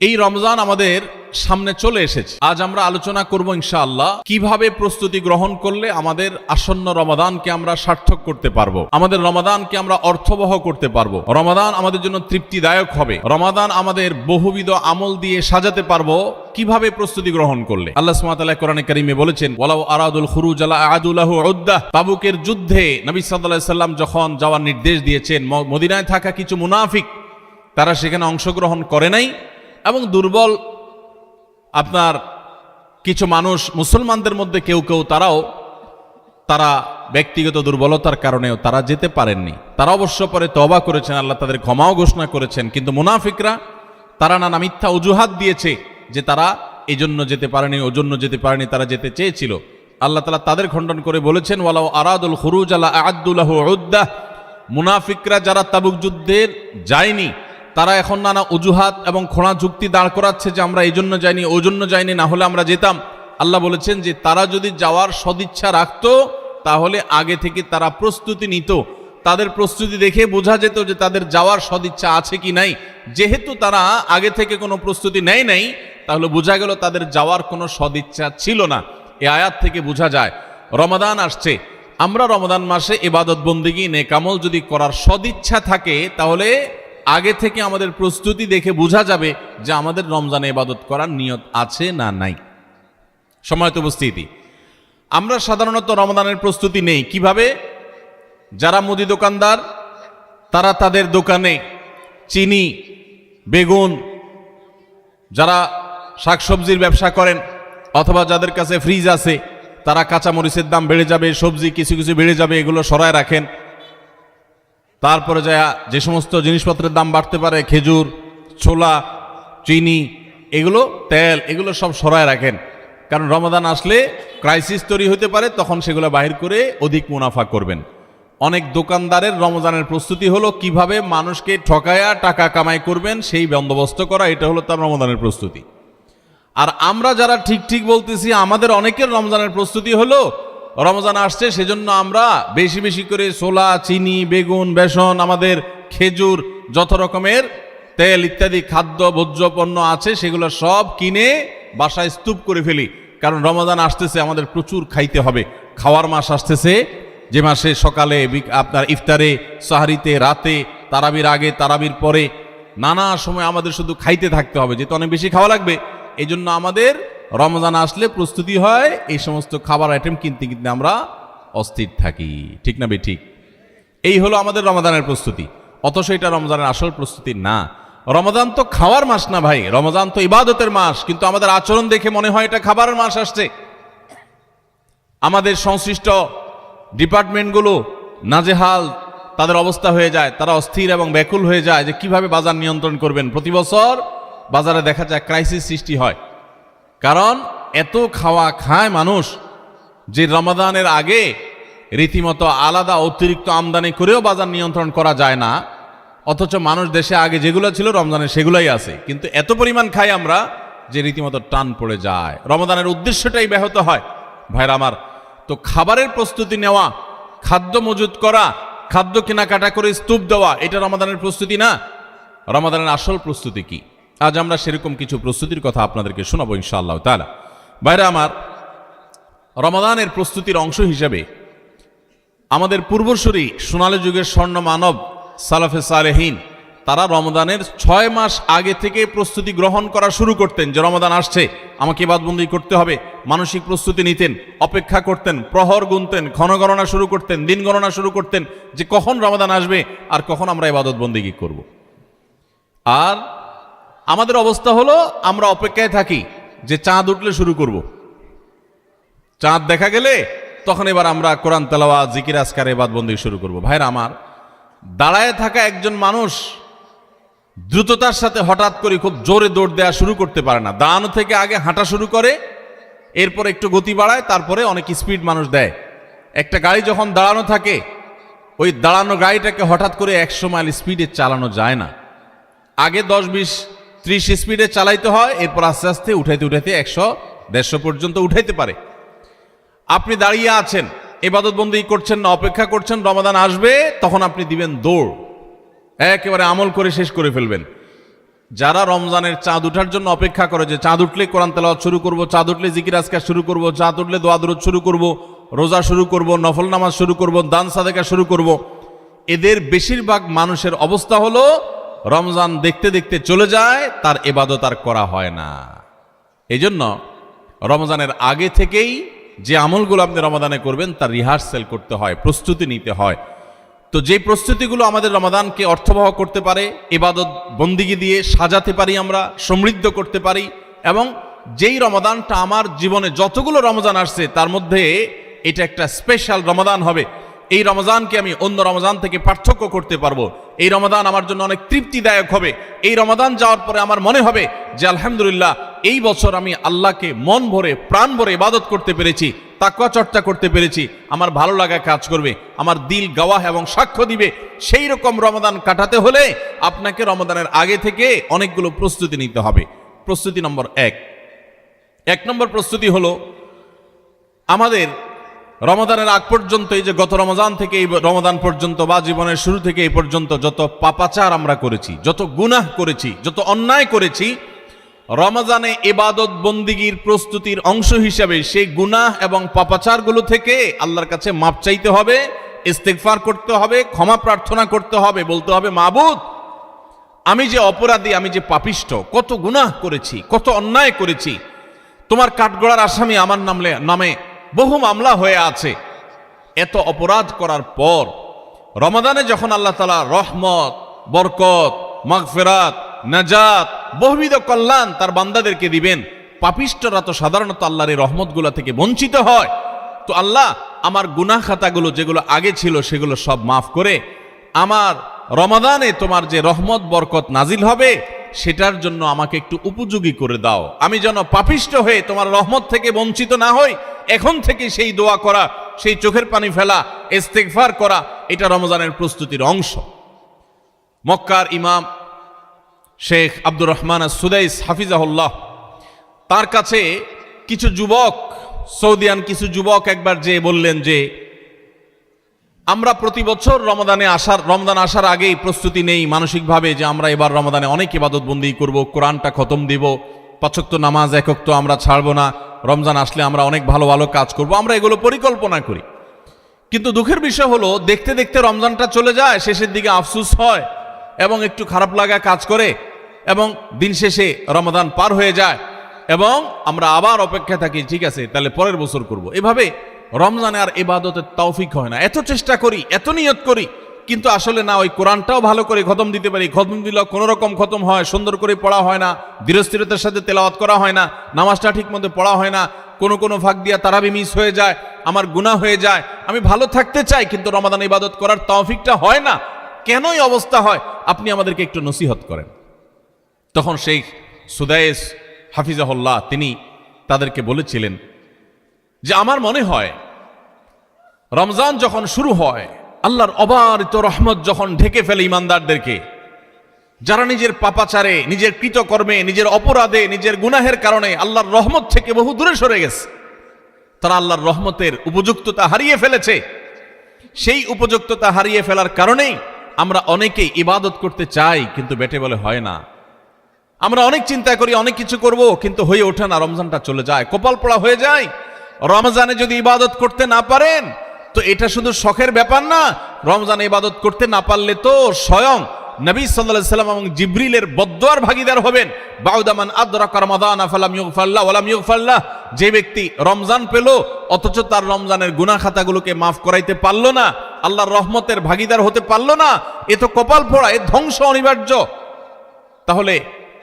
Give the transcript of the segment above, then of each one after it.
এই রমজান আমাদের সামনে চলে এসেছে। আজ আমরা আলোচনা করব ইনশাআল্লাহ কিভাবে প্রস্তুতি গ্রহণ করলে আমাদের আসন্ন রমাদানকে আমরা সার্থক করতে পারবো, আমাদের রমাদানকে আমরা অর্থবহ করতে পারবো, রমাদান আমাদের জন্য তৃপ্তিদায়ক হবে, রমাদান আমাদের বহুবিধ আমল দিয়ে সাজাতে পারবো কিভাবে প্রস্তুতি গ্রহণ করলে। আল্লাহ সুবহানাহু ওয়া তাআলা কোরআনে কারীমে বলেছেন, ওয়ালাউ আরাদুল খুরুজ লা আ'আদু লাহু উদ্দাহ। তাবুকের যুদ্ধে নবী সাল্লাল্লাহু আলাইহি সাল্লাম যখন যাওয়ার নির্দেশ দিয়েছেন, মদিনায় থাকা কিছু মুনাফিক তারা সেখানে অংশগ্রহণ করে নাই এবং দুর্বল আপনার কিছু মানুষ মুসলমানদের মধ্যে কেউ কেউ তারা ব্যক্তিগত দুর্বলতার কারণেও তারা যেতে পারেননি। তারা অবশ্য পরে তওবা করেছেন, আল্লাহ তাদের ক্ষমাও ঘোষণা করেছেন, কিন্তু মুনাফিকরা তারা নানা মিথ্যা অজুহাত দিয়েছে যে তারা এই জন্য যেতে পারেনি, ওজন্য যেতে পারেনি, তারা যেতে চেয়েছিল। আল্লাহ তাআলা তাদের খণ্ডন করে বলেছেন, ওয়ালাউ আরাদুল খুরুজ লা আ'আদু লাহু উদ্দাহ। মুনাফিকরা যারা তাবুক যুদ্ধে যায়নি তারা এখন নানা অজুহাত এবং খোঁড়া যুক্তি দাঁড় করাচ্ছে যে আমরা এই জন্য যাইনি, ওই জন্য যাইনি, না হলে আমরা যেতাম। আল্লাহ বলেছেন যে তারা যদি যাওয়ার সদিচ্ছা রাখত তাহলে আগে থেকে তারা প্রস্তুতি নিত, তাদের প্রস্তুতি দেখে বোঝা যেত যে তাদের যাওয়ার সদিচ্ছা আছে কি নাই। যেহেতু তারা আগে থেকে কোনো প্রস্তুতি নেয় নাই, তাহলে বোঝা গেল তাদের যাওয়ার কোনো সদিচ্ছা ছিল না। এই আয়াত থেকে বোঝা যায় রমাদান আসছে, আমরা রমাদান মাসে ইবাদত বন্দেগী নেক আমল যদি করার সদিচ্ছা থাকে তাহলে আগে থেকে আমাদের প্রস্তুতি দেখে বোঝা যাবে যে আমাদের রমজানে ইবাদত করার নিয়ত আছে না নাই। সময়ত উপস্থিতি, আমরা সাধারণত রমজানের প্রস্তুতি নেই কিভাবে? যারা মুদি দোকানদার তারা তাদের দোকানে চিনি, বেগুন, যারা শাকসবজির ব্যবসা করেন অথবা যাদের কাছে ফ্রিজ আছে তারা কাঁচামরিচের দাম বেড়ে যাবে, সবজি কিছু কিছু বেড়ে যাবে, এগুলো সরায় রাখেন। তারপরে যে সমস্ত জিনিসপত্রের দাম বাড়তে পারে, খেজুর, ছোলা, চিনি, এগুলো, তেল, এগুলো সব সরায় রাখেন, কারণ রমাদান আসলে ক্রাইসিস তৈরি হতে পারে, তখন সেগুলো বাহির করে অধিক মুনাফা করবেন। অনেক দোকানদারের রমজানের প্রস্তুতি হলো কিভাবে মানুষকে ঠকায়া টাকা কামাই করবেন সেই বন্দোবস্ত করা, এটা হলো তার রমজানের প্রস্তুতি। আর আমরা যারা ঠিক ঠিক বলতেছি আমাদের অনেকের রমজানের প্রস্তুতি হলো রমজান আসছে সেজন্য আমরা বেশি বেশি করে ছোলা, চিনি, বেগুন, বেসন, আমাদের খেজুর, যত রকমের তেল ইত্যাদি খাদ্য ভোজ্য পণ্য আছে সেগুলো সব কিনে বাসায় স্তূপ করে ফেলি, কারণ রমজান আসতেছে, আমাদের প্রচুর খাইতে হবে। খাওয়ার মাস আসতেছে, যে মাসে সকালে আপনার ইফতারে, সাহারিতে, রাতে, তারাবির আগে, তারাবির পরে, নানা সময় আমাদের শুধু খাইতে থাকতে হবে, যেহেতু অনেক বেশি খাওয়া লাগবে। এই জন্য আমাদের রমজান আসলে প্রস্তুতি হয়, এই সমস্ত খাবার আইটেম কিনতে কিনতে আমরা অস্থির থাকি, ঠিক না ঠিক? এই হলো আমাদের রমজানের প্রস্তুতি, অথচ এটা রমজানের আসল প্রস্তুতি না। রমজান তো খাওয়ার মাস না ভাই, রমজান তো ইবাদতের মাস, কিন্তু আমাদের আচরণ দেখে মনে হয় এটা খাবারের মাস আসছে। আমাদের সংশ্লিষ্ট ডিপার্টমেন্টগুলো নাজেহাল তাদের অবস্থা হয়ে যায়, তারা অস্থির এবং ব্যাকুল হয়ে যায় যে কিভাবে বাজার নিয়ন্ত্রণ করবেন। প্রতি বছর বাজারে দেখা যায় ক্রাইসিস সৃষ্টি হয়, কারণ এত খাওয়া খায় মানুষ যে রমাদানের আগে রীতিমতো আলাদা অতিরিক্ত আমদানি করেও বাজার নিয়ন্ত্রণ করা যায় না, অথচ মানুষ দেশে আগে যেগুলো ছিল রমজানের সেগুলোই আছে, কিন্তু এত পরিমাণ খাই আমরা যে রীতিমতো টান পড়ে যায়, রমাদানের উদ্দেশ্যটাই ব্যাহত হয়। ভাইরা আমার, তো খাবারের প্রস্তুতি নেওয়া, খাদ্য মজুত করা, খাদ্য কেনাকাটা করে স্তূপ দেওয়া, এটা রমাদানের প্রস্তুতি না। রমাদানের আসল প্রস্তুতি কি? আজ আমরা সেরকম কিছু প্রস্তুতির কথা আপনাদেরকে শোনাবো ইনশাআল্লাহ তাআলা। ভাইরা আমার, রমাদানের প্রস্তুতির অংশ হিসেবে আমাদের পূর্বসূরি সোনালী যুগের স্বর্ণ মানব সালাফে সালেহীন তারা রমাদানের 6 মাস আগে থেকে প্রস্তুতি গ্রহণ করা শুরু করতেন, যে রমাদান আসছে, আমাকে ইবাদতবন্দি করতে হবে। মানসিক প্রস্তুতি নিতেন, অপেক্ষা করতেন, প্রহর গুনতেন, ক্ষণগণনা শুরু করতেন, দিন গণনা শুরু করতেন যে কখন রমাদান আসবে আর কখন আমরা ইবাদতবন্দি করব। আর আমাদের অবস্থা হলো আমরা অপেক্ষায় থাকি যে চাঁদ উঠলে শুরু করব, চাঁদ দেখা গেলে তখন এবার আমরা কোরআন তেলাওয়াত, জিকির, আজকার, ইবাদতবন্দি শুরু করব। ভাইরা আমার, দাঁড়ায় থাকা একজন মানুষ দ্রুততার সাথে হঠাৎ করে খুব জোরে দৌড় দেওয়া শুরু করতে পারে না, দাঁড়ানো থেকে আগে হাঁটা শুরু করে, এরপর একটু গতি বাড়ায়, তারপরে অনেক স্পিড মানুষ দেয়। একটা গাড়ি যখন দাঁড়ানো থাকে, ওই দাঁড়ানো গাড়িটাকে হঠাৎ করে 100 মাইল স্পিডে চালানো যায় না, আগে 10, 20, 30 স্পিডে চালাইতে হয়, এরপর আস্তে আস্তে উঠাইতে উঠাইতে 100, 150 পর্যন্ত উঠাইতে পারে। আপনি দাঁড়িয়ে আছেন, ইবাদতবন্দি করছেন না, অপেক্ষা করছেন রমাদান আসবে, তখন আপনি দিবেন দৌড়, একেবারে আমল করে শেষ করে ফেলবেন। যারা রমজানের চাঁদ উঠার জন্য অপেক্ষা করে, যে চাঁদ উঠলে কোরআন তেলাওয়াত শুরু করব, চাঁদ উঠলে জিকির আজকার শুরু করব, চাঁদ উঠলে দোয়া দুরূদ শুরু করব, রোজা শুরু করব, নফল নামাজ শুরু করব, দান সাদেকা শুরু করব, এদের বেশিরভাগ মানুষের অবস্থা হলো রমজান দেখতে দেখতে চলে যায়, তার ইবাদত আর করা হয় না। এই জন্য রমজানের আগে থেকেই যে আমলগুলো আপনি রমাদানে করবেন তার রিহার্সেল করতে হয়, প্রস্তুতি নিতে হয়। তো যে প্রস্তুতিগুলো আমাদের রমাদানকে অর্থবহ করতে পারে, ইবাদত বন্দিগি দিয়ে সাজাতে পারি, আমরা সমৃদ্ধ করতে পারি, এবং যেই রমাদানটা আমার জীবনে যতগুলো রমজান আসছে তার মধ্যে এটা একটা স্পেশাল রমাদান হবে, এই রমজানকে আমি অন্য রমজান থেকে পার্থক্য করতে পারবো, এই রমাদান আমার জন্য অনেক তৃপ্তিদায়ক হবে, এই রমাদান যাওয়ার পরে আমার মনে হবে যে আলহামদুলিল্লাহ এই বছর আমি আল্লাহকে মন ভরে প্রাণ ভরে ইবাদত করতে পেরেছি, তাকওয়া চর্চা করতে পেরেছি, আমার ভালো লাগা কাজ করবে, আমার দিল গাওয়াহ এবং সাক্ষ্য দিবে। সেই রকম রমাদান কাটাতে হলে আপনাকে রমাদানের আগে থেকে অনেকগুলো প্রস্তুতি নিতে হবে। প্রস্তুতি নম্বর এক নম্বর প্রস্তুতি হলো আমাদের রমাদানের আগ পর্যন্ত, এই যে গত রমজান থেকে এই রমাদান পর্যন্ত বা জীবনের শুরু থেকে এই পর্যন্ত যত পাপাচার আমরা করেছি, যত গুনাহ করেছি, যত অন্যায় করেছি, রমজানে ইবাদত বন্দিগির প্রস্তুতির অংশ হিসাবে সেই গুনাহ এবং পাপাচারগুলো থেকে আল্লাহর কাছে মাপ চাইতে হবে, ইস্তেগফার করতে হবে, ক্ষমা প্রার্থনা করতে হবে, বলতে হবে মাবুদ আমি যে অপরাধী, আমি যে পাপিষ্ঠ, কত গুনাহ করেছি, কত অন্যায় করেছি, তোমার কাঠগড়ার আসামি আমার নামে বহু মামলা হয়ে আছে। এত অপরাধ করার পর রমাদানে যখন আল্লাহ তাআলা রহমত, বরকত, মাগফিরাত, নাজাত, বহুবিধ কল্যাণ তার বান্দাদেরকে দিবেন, পাপিষ্ঠরা তো সাধারণত আল্লাহর এই রহমতগুলো থেকে বঞ্চিত হয়। তো আল্লাহ আমার গুনাহ খাতাগুলো যেগুলো আগে ছিল সেগুলো সব মাফ করে আমার রমাদানে তোমার যে রহমত বরকত নাজিল হবে সেটার জন্য আমাকে একটু উপযোগী করে দাও, আমি যেন পাপিষ্ঠ হয়ে তোমার রহমত থেকে বঞ্চিত না হই। এখন থেকে সেই দোয়া করা, সেই চোখের পানি ফেলা, ইস্তেগফার করা, এটা রমজানের প্রস্তুতির অংশ। মক্কার ইমাম শেখ আব্দুর রহমান আস-সুদাইস হাফিজাহুল্লাহ, তার কাছে কিছু যুবক, সৌদিয়ান কিছু যুবক একবার যে বললেন যে আমরা প্রতি বছর রমজান আসার আগেই প্রস্তুতি নেই মানসিকভাবে যে আমরা এবার রমাদানে অনেক ইবাদত বন্দি করব, কোরআনটা খতম দিব, 5 ওয়াক্ত নামাজ 1 ওয়াক্ত আমরা ছাড়বো না, রমজান আসলে আমরা অনেক ভালো ভালো কাজ করব, আমরা এগুলো পরিকল্পনা করি। কিন্তু দুঃখের বিষয় হলো দেখতে দেখতে রমজানটা চলে যায়, শেষের দিকে আফসোস হয় এবং একটু খারাপ লাগা কাজ করে, এবং দিন শেষে রমাদান পার হয়ে যায় এবং আমরা আবার অপেক্ষায় থাকি, ঠিক আছে তাহলে পরের বছর করব। এভাবে রমজানে আর ইবাদতের তৌফিক হয় না। এত চেষ্টা করি, এত নিয়ত করি, কিন্তু আসলে না, ওই কোরআনটাও ভালো করে খতম দিতে পারি, খতম দিলেও কোনো রকম খতম হয়, সুন্দর করে পড়া হয় না, ধীরস্থিরতার সাথে তেলাওয়াত করা হয় না, নামাজটা ঠিক মতো পড়া হয় না, কোনো ভাগ দিয়া তারাবি মিস হয়ে যায়, আমার গুনাহ হয়ে যায়। আমি ভালো থাকতে চাই কিন্তু রমাদান ইবাদত করার তৌফিকটা হয় না। কেনই অবস্থা হয় আপনি আমাদেরকে একটু নসিহত করেন। তখন শেখ সুদাইস হাফিজাহুল্লাহ তিনি তাদেরকে বলেছিলেন যে আমার মনে হয় রমজান যখন শুরু হয়, আল্লাহর অবারিত রহমত যখন ঢেকে ফেলে ইমানদারদেরকে, যারা নিজের পাপাচারে, নিজের কৃতকর্মে, নিজের অপরাধে, নিজের গুনাহের কারণে আল্লাহর রহমত থেকে বহু দূরে সরে গেছে, তারা আল্লাহর রহমতের উপযুক্ততা হারিয়ে ফেলেছে। সেই উপযুক্ততা হারিয়ে ফেলার কারণেই আমরা অনেকেই ইবাদত করতে চাই কিন্তু বেটে বলে হয় না। আমরা অনেক চিন্তা করি, অনেক কিছু করব, কিন্তু হয়ে ওঠে না, রমজানটা চলে যায়, কপাল পোড়া হয়ে যায়। রমজানে যদি ইবাদত করতে না পারেন তো এটা শুধু শখের ব্যাপার না, রমজানে ইবাদত করতে না পারলে তো স্বয়ং নবী সাল্লাল্লাহু আলাইহি সাল্লাম এবং জিবরিলের বদদুয়ার ভাগীদার হবেন। বাউদামান আদরাকা রমাদানা ফালাম ইউগফারলাহ ওয়ালাম ইউগফারলাহ, যে ব্যক্তি রমজান পেল অথচ তার রমজানের গুনাহ খাতাগুলোকে মাফ করাইতে পারলো না, আল্লাহর রহমতের ভাগীদার হতে পারলো না, এ তো কপাল পোড়া, এ ধ্বংস অনিবার্য। তাহলে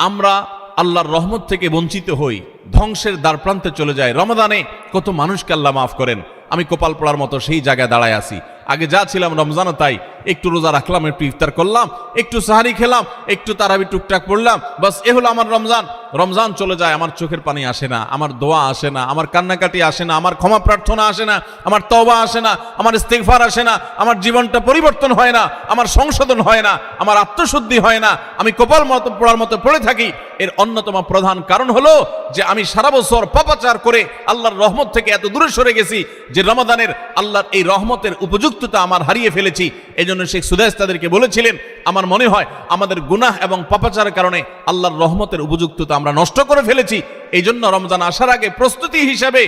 আমরা আল্লাহর রহমত থেকে বঞ্চিত হই, ধ্বংসের দ্বারপ্রান্তে চলে যায়। রমাদানে কত মানুষকে আল্লাহ মাফ করেন, আমি কপাল পোড়ার মতো সেই জায়গায় দাঁড়ায় আছি। আগে যা ছিলাম রমজানও তাই, একটু রোজা রাখলাম, একটু ইফতার করলাম, একটু সাহারি খেলাম, একটু তারাবি টুকটাক পড়লাম, বাস এ হলো আমার রমজান। রমজান চলে যায়, আমার চোখের পানি আসে না, আমার দোয়া আসে না, আমার কান্নাকাটি আসে না, আমার ক্ষমা প্রার্থনা আসে না, আমার তওবা আসে না, আমার ইস্তেগফার আসে না, আমার জীবনটা পরিবর্তন হয় না, আমার সংশোধন হয় না, আমার আত্মশুদ্ধি হয় না, আমি কপাল মতো পোড়ার মতো পড়ে থাকি। এর অন্যতম প্রধান কারণ হলো যে আমি সারা বছর পাপাচার করে আল্লাহর রহমত থেকে এত দূরে সরে গেছি যে রমাদানের আল্লাহর এই রহমতের উপযুক্ততা আমার হারিয়ে ফেলেছি। এই জন্য শেখ সুদাইস তাদেরকে বলেছিলেন, আমার মনে হয় আমাদের গুনাহ এবং পাপাচারের কারণে আল্লাহর রহমতের উপযুক্ততা আমরা নষ্ট করে ফেলেছি। এই জন্য রমজান আসার আগে প্রস্তুতি হিসাবে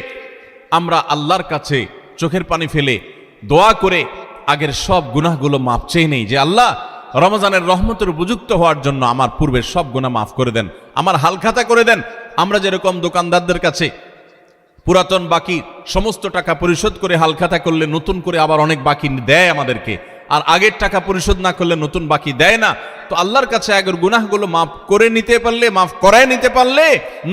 আমরা আল্লাহর কাছে চোখের পানি ফেলে দোয়া করে আগের সব গুনাহগুলো মাফ চেয়ে নেই, যে আল্লাহ রমজানের রহমতের উপযুক্ত হওয়ার জন্য আমার পূর্বের সব গুনাহ মাফ করে দেন, আমার হালখাতা করে দেন। আমরা যেরকম দোকানদারদের কাছে পুরাতন বাকি সমস্ত টাকা পরিশোধ করে হালখাতা করলে নতুন করে আবার অনেক বাকি দেয় আমাদেরকে, আর আগের টাকা পরিশোধ না করলে নতুন বাকি দেয় না, তো আল্লাহর কাছে আগের গুনাহগুলো মাফ করে নিতে পারলে, মাফ করায় নিতে পারলে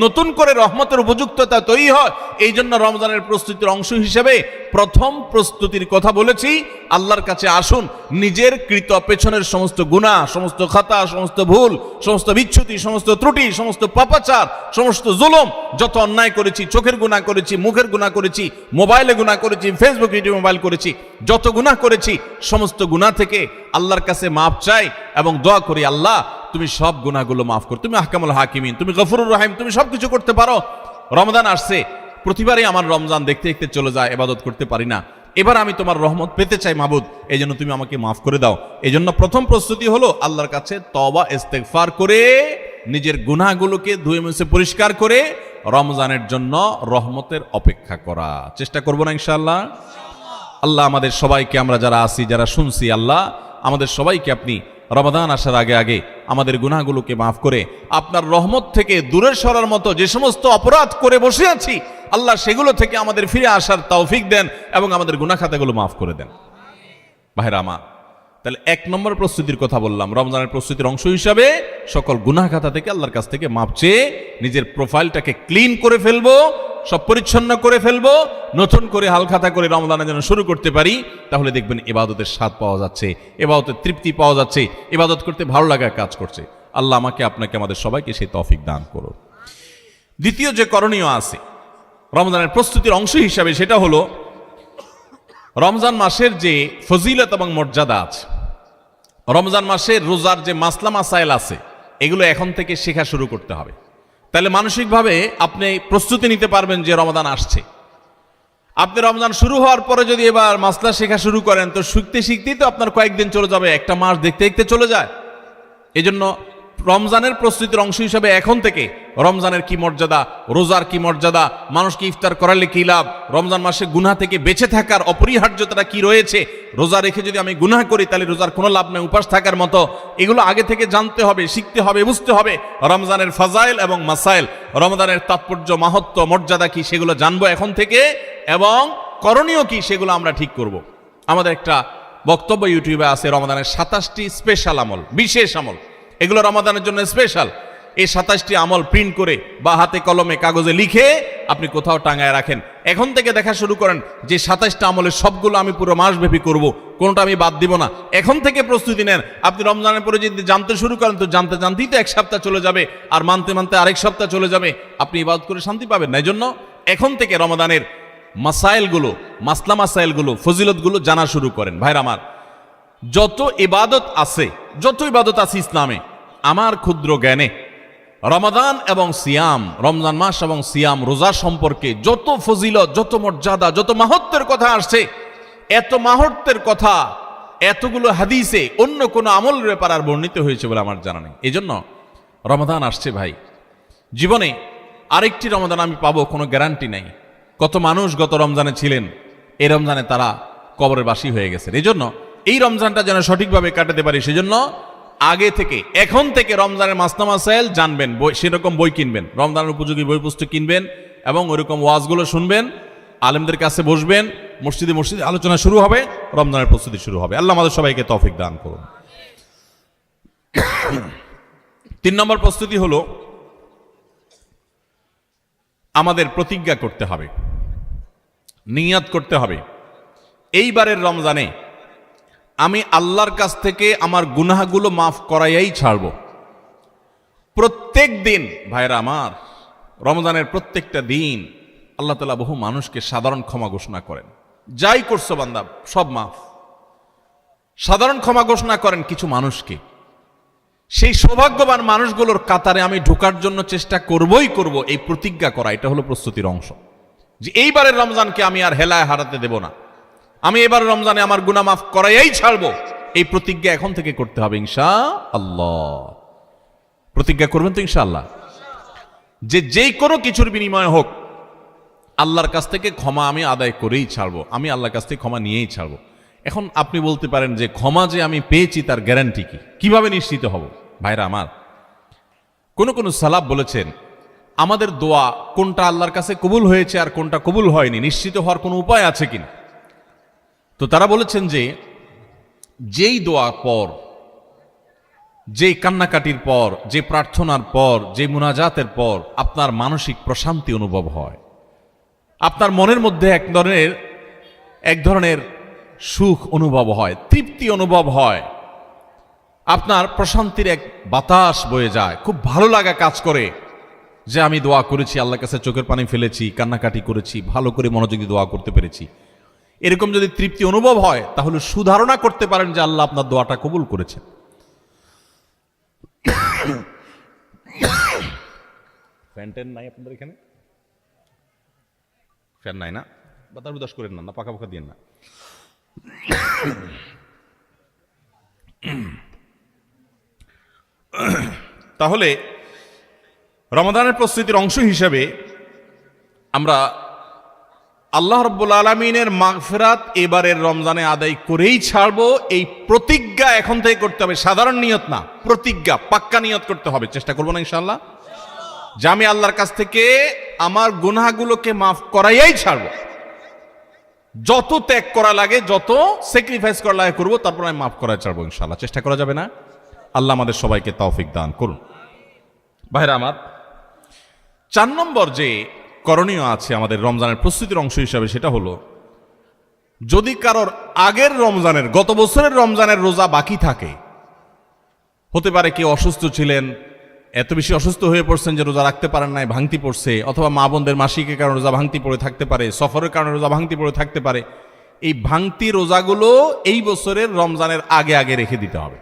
নতুন করে রহমতের উপযুক্ততা তৈরি হয়। এই জন্য রমজানের প্রস্তুতির অংশ হিসেবে প্রথম প্রস্তুতির কথা বলেছি, আল্লাহর কাছে আসুন, নিজের কৃত পেছনের সমস্ত গুনাহ, সমস্ত খাতা, সমস্ত ভুল, সমস্ত বিচ্যুতি, সমস্ত ত্রুটি, সমস্ত পাপাচার, সমস্ত জুলুম, যত অন্যায় করেছি, চোখের গুনাহ করেছি, মুখের গুনাহ করেছি, মোবাইলে গুনাহ করেছি, ফেসবুক, ইউটিউব, মোবাইল করেছি, যত গুনাহ করেছি সমস্ত গুনাহ থেকে আল্লাহর কাছে মাফ চাই এবং দোয়া করি, আল্লাহ তুমি সব গুনাহগুলো মাফ করো, তুমি আহকামুল হাকিমিন, তুমি গফুরুর রহিম, তুমি সবকিছু করতে পারো। রমজান আসছে, প্রতিবারই আমার রমজান দেখতে দেখতে চলে যায়, ইবাদত করতে পারি না, এবার আমি তোমার রহমত পেতে চাই মাবুদ, এই জন্য তুমি আমাকে মাফ করে দাও। এই জন্য প্রথম প্রস্তুতি হলো আল্লাহর কাছে তওবা ইস্তেগফার করে নিজের গুনাহগুলোকে ধুয়ে মুছে পরিষ্কার করে রমজানের জন্য রহমতের অপেক্ষা করা চেষ্টা করব না ইনশাআল্লাহ। আল্লাহ আমাদের সবাইকে, আমরা যারা আছি, যারা শুনছি, আল্লাহ আমাদের সবাইকে আপনি রমাদান আসার আগে আগে আমাদের গুনাহগুলোকে মাফ করে আপনার রহমত থেকে দূরে সরার মতো যে সমস্ত অপরাধ করে বসে আছি, আল্লাহ সেগুলো থেকে আমাদের ফিরে আসার তৌফিক দেন এবং আমাদের গুনাহ খাতাগুলো মাফ করে দেন। ভাইরা আমার, তাহলে এক নম্বর প্রস্তুতির কথা বললাম, রমজানের প্রস্তুতির অংশ হিসাবে সকল গুনাহ খাতা থেকে আল্লাহর কাছ থেকে মাপ চেয়ে নিজের প্রোফাইলটাকে ক্লিন করে ফেলবো, সব পরিচ্ছন্ন করে ফেলবো, নতুন করে হালখাতা করে রমজানের জন্য শুরু করতে পারি। তাহলে দেখবেন ইবাদতের স্বাদ পাওয়া যাচ্ছে, ইবাদতের তৃপ্তি পাওয়া যাচ্ছে, ইবাদত করতে ভালো লাগা কাজ করছে। আল্লাহ আমাকে, আপনাকে, আমাদের সবাইকে সেই তৌফিক দান করুন। দ্বিতীয় যে করণীয় আছে রমজানের প্রস্তুতির অংশ হিসাবে, সেটা হলো রমজান মাসের যে ফজিলত এবং মর্যাদা আছে, রমজান মাসের রোজার যে মাসলা মাসাইল আছে, এগুলো এখন থেকে শেখা শুরু করতে হবে। তাহলে মানসিকভাবে আপনি প্রস্তুতি নিতে পারবেন যে রমজান আসছে। আপনি রমজান শুরু হওয়ার পরে যদি এবার মাসলা শেখা শুরু করেন, তো শিখতে শিখতেই তো আপনার কয়েকদিন চলে যাবে, একটা মাস দেখতে দেখতে চলে যায়। এই জন্য রমজানের প্রস্তুতির অংশ হিসাবে এখন থেকে রমজানের কি মর্যাদা, রোজার কি মর্যাদা, মানুষকে ইফতার করালে কি লাভ, রমজান মাসে গুনাহ থেকে বেঁচে থাকার অপরিহার্যতা কি রয়েছে, রোজা রেখে যদি আমি গুনাহ করি তাহলে রোজার কোনো লাভ নেই, উপাস থাকার মতো, এগুলো আগে থেকে জানতে হবে, শিখতে হবে, বুঝতে হবে। রমজানের ফাজাইল এবং মাসাইল, রমজানের তাৎপর্য, মাহাত্ম্য, মর্যাদা কি, সেগুলো জানবো এখন থেকে, এবং করণীয় কি সেগুলো আমরা ঠিক করব। আমাদের একটা বক্তব্য ইউটিউবে আছে, রমজানের 27টি স্পেশাল আমল, বিশেষ আমল, এগুলো রমাদানের জন্য স্পেশাল। এই 27টি আমল প্রিন্ট করে বা হাতে কলমে কাগজে লিখে আপনি কোথাও টাঙায় রাখেন। এখন থেকে দেখা শুরু করেন যে 27টা আমলের সবগুলো আমি পুরো মাসব্যাপী করব, কোনটা আমি বাদ দিব না। এখন থেকে প্রস্তুতি নেন। আপনি রমজানের পরে যদি জানতে শুরু করেন, তো জানতে জানতেই তো এক সপ্তাহ চলে যাবে, আর মানতে মানতে আরেক সপ্তাহ চলে যাবে, আপনি ইবাদত করে শান্তি পাবেন না। এই জন্য এখন থেকে রমাদানের মাসাইলগুলো, মাসলা মাসাইলগুলো, ফজিলতগুলো জানা শুরু করেন। ভাইরা আমার, যত ইবাদত আছে, যত ইবাদত আছে ইসলামে, আমার ক্ষুদ্র জ্ঞানে রমাদান এবং সিয়াম, রমজান মাস এবং সিয়াম, রোজা সম্পর্কে যত ফজিলত, যত মর্যাদা, যত মাহাত্ম্যের কথা আসছে, এত মাহাত্ম্যের কথা এতগুলো হাদিসে অন্য কোনো আমলের ব্যাপার আর বর্ণিত হয়েছে বলে আমার জানা নেই। এই জন্য রমাদান আসছে ভাই, জীবনে আরেকটি রমাদান আমি পাবো কোনো গ্যারান্টি নাই। কত মানুষ গত রমজানে ছিলেন, এই রমজানে তারা কবরের বাসী হয়ে গেছে। এই জন্য এই রমজানটা যেন সঠিকভাবে কাটাতে পারি, সেজন্য আগে থেকে, এখন থেকে রমজানের মাসলা মাসাইল জানবেন, সেরকম বই কিনবেন, রমজানের উপযোগী বই পুস্তক কিনবেন এবং ওইরকম ওয়াজগুলো শুনবেন, আলেমদের কাছে বসবেন, মসজিদে মসজিদে আলোচনা শুরু হবে, রমজানের প্রস্তুতি শুরু হবে। আল্লাহ আমাদের সবাইকে তৌফিক দান করুন। 3 নম্বর প্রস্তুতি হলো আমাদের প্রতিজ্ঞা করতে হবে, নিয়াত করতে হবে, এইবারের রমজানে আমি আল্লাহর কাছ থেকে আমার গুনাহগুলো মাফ করাইয়াই ছাড়ব। প্রত্যেক দিন ভাইরা আমার, রমজানের প্রত্যেকটা দিন আল্লাহ তাআলা বহু মানুষকে সাধারণ ক্ষমা ঘোষণা করেন। যাই করছো বান্দা সব মাফ, সাধারণ ক্ষমা ঘোষণা করেন কিছু মানুষকে। সেই সৌভাগ্যবান মানুষগুলোর কাতারে আমি ঢোকার জন্য চেষ্টা করবই করব, এই প্রতিজ্ঞা করা, এটা হলো প্রস্তুতির অংশ। যে এইবারের রমজানকে আমি আর হেলায় হারাতে দেব না, আমি এবার রমজানে আমার গুনাহ মাফ করাইয়াই ছাড়বো। এই প্রতিজ্ঞা এখন থেকে করতে হবে ইনশাআল্লাহ। প্রতিজ্ঞা করবেন তো ইনশাআল্লাহ, যে যেই কোনো কিছুর বিনিময় হোক আল্লাহর কাছ থেকে ক্ষমা আমি আদায় করেই ছাড়বো, আমি আল্লাহর কাছ থেকে ক্ষমা নিয়েই ছাড়বো। এখন আপনি বলতে পারেন যে ক্ষমা যে আমি পেয়েছি তার গ্যারান্টি কি, কিভাবে নিশ্চিত হব? ভাইরা আমার, কোন কোন সালাফ বলেছেন আমাদের দোয়া কোনটা আল্লাহর কাছে কবুল হয়েছে আর কোনটা কবুল হয়নি নিশ্চিত হওয়ার কোনো উপায় আছে কিনা। তো তারা বলেছেন যে যেই দোয়া পর, যেই কান্নাকাটির পর, যে প্রার্থনার পর, যে মুনাজাতের পর আপনার মানসিক প্রশান্তি অনুভব হয়, আপনার মনের মধ্যে এক ধরনের সুখ অনুভব হয়, তৃপ্তি অনুভব হয়, আপনার প্রশান্তির এক বাতাস বয়ে যায়, খুব ভালো লাগা কাজ করে যে আমি দোয়া করেছি, আল্লাহর কাছে চোখের পানি ফেলেছি, কান্নাকাটি করেছি, ভালো করে মনোযোগী দোয়া করতে পেরেছি। এরকম যদি তৃপ্তি অনুভব হয় তাহলে সুধারণা করতে পারেন যে আল্লাহ আপনার দোয়াটা কবুল করেছেন। ফ্যান ট্যান নাই আপনাদের এখানে? ফ্যান নাই না? বাতাস উদাস করেন না, পাকা পাকা দিয়ে না। তাহলে রমাদানের প্রস্তুতির অংশ হিসেবে আমরা আল্লাহ রাব্বুল আলামিনের মাগফিরাত এবারের রমজানে আদায় করেই ছাড়বো, এই প্রতিজ্ঞা এখন থেকে করতে হবে। সাধারণ নিয়ত না, প্রতিজ্ঞা, পাক্কা নিয়ত করতে হবে। চেষ্টা করবো না ইনশাআল্লাহ যে আমি আল্লাহর কাছ থেকে আমার গুনাহগুলোকে মাফ করাইয়াই ছাড়বো। যত ত্যাগ করা লাগে, যত স্যাক্রিফাইস করা লাগে করবো, তারপর আমি মাফ করাই ছাড়বো ইনশাআল্লাহ। চেষ্টা করা যাবে না? আল্লাহ আমাদের সবাইকে তৌফিক দান করুন। ভাইরা আমার, 4 নম্বর যে করণীয় আছে আমাদের রমজানের প্রস্তুতির অংশ হিসাবে, সেটা হলো যদি কারোর আগের রমজানের, গত বছরের রমজানের রোজা বাকি থাকে, হতে পারে কেউ অসুস্থ ছিলেন, এত বেশি অসুস্থ হয়ে পড়ছেন যে রোজা রাখতে পারেন নাই, ভাঙতি পড়ছে, অথবা মা বোনদের মাসিকের কারণে রোজা ভাঙতি পড়ে থাকতে পারে, সফরের কারণে রোজা ভাঙতি পড়ে থাকতে পারে। এই ভাঙতি রোজাগুলো এই বছরের রমজানের আগে আগে রেখে দিতে হবে।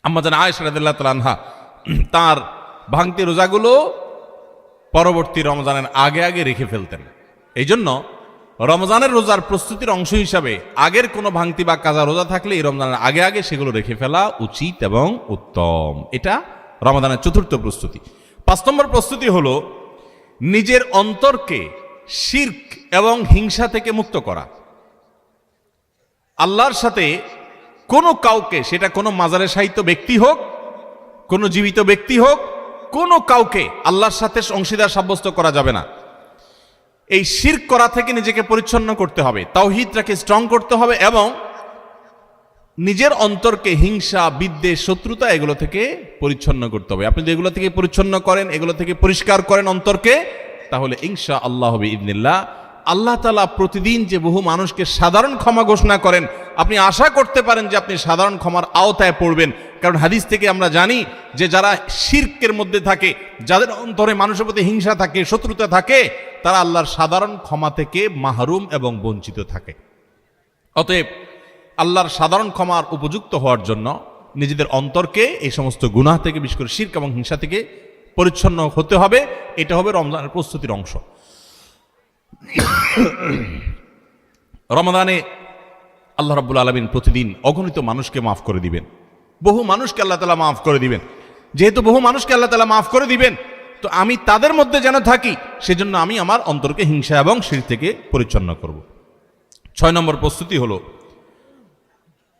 আম্মা জান আয়েশা রাদিয়াল্লাহু তাআলা আনহা তার ভাঙতি রোজাগুলো পরবর্তী রমজানের আগে আগে রেখে ফেলতেন। এই জন্য রমজানের রোজার প্রস্তুতির অংশ হিসাবে আগের কোনো ভাঙতি বা কাজা রোজা থাকলে এই রমজানের আগে আগে সেগুলো রেখে ফেলা উচিত এবং উত্তম। এটা রমজানের 4র্থ প্রস্তুতি। 5 নম্বর প্রস্তুতি হলো নিজের অন্তরকে শিরক এবং হিংসা থেকে মুক্ত করা। আল্লাহর সাথে কোনো কাউকে, সেটা কোনো মাজারে শায়িত ব্যক্তি হোক, কোনো জীবিত ব্যক্তি হোক, কোনো কাউকে আল্লাহর সাথে অংশীদার সাব্যস্ত করা যাবে না। এই শিরক করা থেকে নিজেকে পরিচ্ছন্ন করতে হবে, তাওহীদটাকে স্ট্রং করতে হবে এবং নিজের অন্তরকে হিংসা, বিদ্বেষ, শত্রুতা এগুলো থেকে পরিচ্ছন্ন করতে হবে। আপনি যদি এগুলো থেকে পরিচ্ছন্ন করেন, এগুলো থেকে পরিষ্কার করেন অন্তরকে, তাহলে ইনশাআল্লাহ বিইذনিল্লাহ আল্লাহ তাআলা প্রতিদিন যে বহু মানুষকে সাধারণ ক্ষমা ঘোষণা করেন, আপনি আশা করতে পারেন যে আপনি সাধারণ ক্ষমার আওতায় পড়বেন। কারণ হাদিস থেকে আমরা জানি যে যারা শিরকের মধ্যে থাকে, যাদের অন্তরে মানুষের প্রতি হিংসা থাকে, শত্রুতা থাকে, তারা আল্লাহর সাধারণ ক্ষমা থেকে মাহরুম এবং বঞ্চিত থাকে। অতএব আল্লাহর সাধারণ ক্ষমার উপযুক্ত হওয়ার জন্য নিজেদের অন্তরকে এই সমস্ত গুনাহ থেকে, বিশেষ করে শিরক এবং হিংসা থেকে পরিচ্ছন্ন হতে হবে। এটা হবে রমজানের প্রস্তুতির অংশ। রমাদানে আল্লাহ রাব্বুল আলামিন প্রতিদিন অগণিত মানুষকে মাফ করে দিবেন, বহু মানুষকে আল্লাহ তাআলা মাফ করে দিবেন। যেহেতু বহু মানুষকে আল্লাহ তাআলা মাফ করে দিবেন, তো আমি তাদের মধ্যে যেন থাকি, সেজন্য আমি আমার অন্তরকে হিংসা এবং শিরক থেকে পরিচ্ছন্ন করব। 6 নম্বর প্রস্তুতি হলো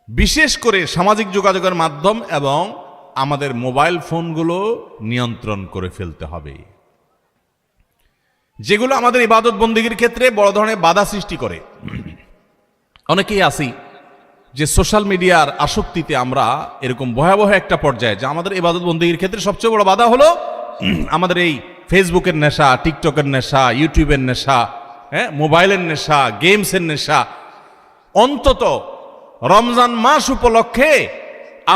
বিশেষ করে সামাজিক যোগাযোগের মাধ্যম এবং আমাদের মোবাইল ফোনগুলো নিয়ন্ত্রণ করে ফেলতে হবে, যেগুলো আমাদের ইবাদত বন্দেগীর ক্ষেত্রে বড় ধরনের বাধা সৃষ্টি করে। অনেকেই আছি যে সোশ্যাল মিডিয়ার আসক্তিতে আমরা এরকম ভয়াবহ একটা পর্যায়ে, যে আমাদের ইবাদত বন্দেগীর ক্ষেত্রে সবচেয়ে বড় বাধা হলো আমাদের এই ফেসবুকের নেশা, টিকটকের নেশা, ইউটিউবের নেশা, মোবাইলের নেশা, গেমসের নেশা। অন্তত রমজান মাস উপলক্ষে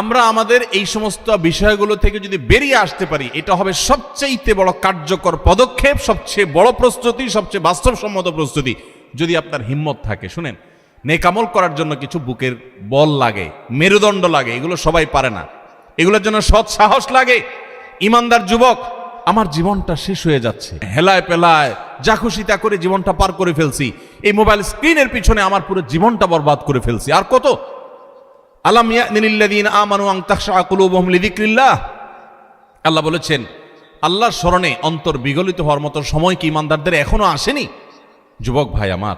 আমরা আমাদের এই সমস্ত বিষয়গুলো থেকে যদি বেরিয়ে আসতে পারি, এটা হবে সবচেয়ে বড় কার্যকর পদক্ষেপ, সবচেয়ে বড় প্রস্তুতি, সবচেয়ে বাস্তবসম্মত প্রস্তুতি। যদি আপনার হিম্মত থাকে, শুনেন, নেক আমল করার জন্য কিছু বুকের বল লাগে, মেরুদণ্ড লাগে, এগুলো সবাই পারে না। এগুলোর জন্য সৎ সাহস লাগে। ইমানদার যুবক, আমার জীবনটা শেষ হয়ে যাচ্ছে, হেলায় পেলায় যা খুশি তা করে জীবনটা পার করে ফেলছি, এই মোবাইল স্ক্রিনের পিছনে আমার পুরো জীবনটা বরবাদ করে ফেলছি, আর কত? আলাম ইয়ানি লিল্লাযীনা আমানু আন তাখশা কুলুবুহুম লিযিকরিল্লাহ। আল্লাহ বলেছেন, আল্লাহর স্মরণে অন্তর বিগলিত হওয়ার মতো সময় কি ইমানদারদের এখনো আসেনি? যুবক ভাই আমার,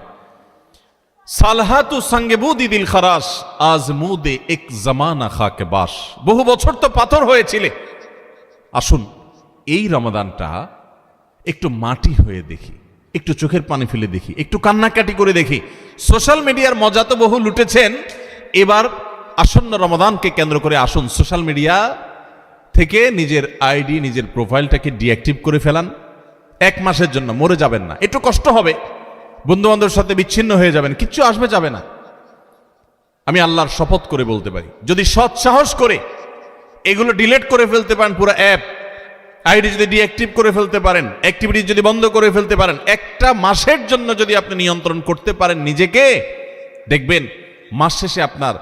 সালহাতু সঙ্গে বুদি দিল খারাস আজ মুদে এক জামানা খাকে বাস। বহু বছর তো পাথর হয়েছিলে, আসুন এই রমাদানটা একটু মাটি হয়ে দেখি, একটু চোখের পানি ফেলে দেখি, একটু কান্নাকাটি করে দেখি। সোশ্যাল মিডিয়ার মজা তো বহু লুটেছেন, এবার আসন্ন রমাদানকে কেন্দ্র করে আসুন সোশ্যাল মিডিয়া থেকে নিজের আইডি, নিজের প্রোফাইলটাকে ডিঅ্যাক্টিভ করে ফেলান। 1 মাসের জন্য মরে যাবেন না, একটু কষ্ট হবে, বন্ধু বান্ধবের সাথে বিচ্ছিন্ন হয়ে যাবেন, কিচ্ছু আসবে যাবে না। আমি আল্লাহর শপথ করে বলতে পারি, যদি সৎ সাহস করে এগুলো ডিলিট করে ফেলতে পারেন, পুরো অ্যাপ আইডি যদি ডিঅ্যাক্টিভ করে ফেলতে পারেন, অ্যাক্টিভিটি যদি বন্ধ করে ফেলতে পারেন, 1টা মাসের জন্য যদি আপনি নিয়ন্ত্রণ করতে পারেন নিজেকে, দেখবেন মাস শেষে আপনার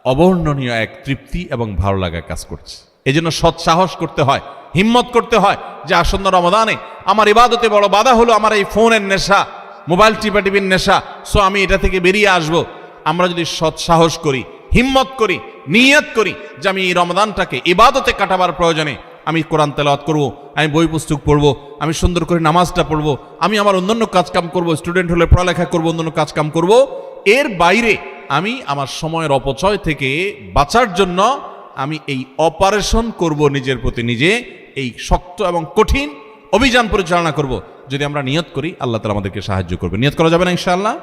অবর্ণনীয় এক তৃপ্তি এবং ভালো লাগা কাজ করছে। এই জন্য সৎ সাহস করতে হয়, হিম্মত করতে হয় যে আসন্ন রমাদানে আমার ইবাদতে বড় বাধা হলো আমার এই ফোনের নেশা, মোবাইল টিপাটিপির নেশা, সো আমি এটা থেকে বেরিয়ে আসব। আমরা যদি সৎ সাহস করি, হিম্মত করি, নিয়ত করি যে আমি এই রমাদানটাকে ইবাদতে কাটাবার প্রয়োজনে আমি কোরআন তেলাওয়াত করব, আমি বই পুস্তক পড়ব, আমি সুন্দর করে নামাজটা পড়ব, আমি আমার অন্যান্য কাজকাম করব, স্টুডেন্ট হলে পড়ালেখা করব, অন্যান্য কাজকাম করব, এর বাইরে আমি আমার সময়ের অপচয় থেকে বাঁচার জন্য আমি এই অপারেশন করব নিজের প্রতি নিজে, এই শক্ত এবং কঠিন অভিযান পরিচালনা করব। যদি আমরা নিয়ত করি, আল্লাহ তাআলা আমাদেরকে সাহায্য করবে। নিয়ত করা যাবে না ইনশাআল্লাহ?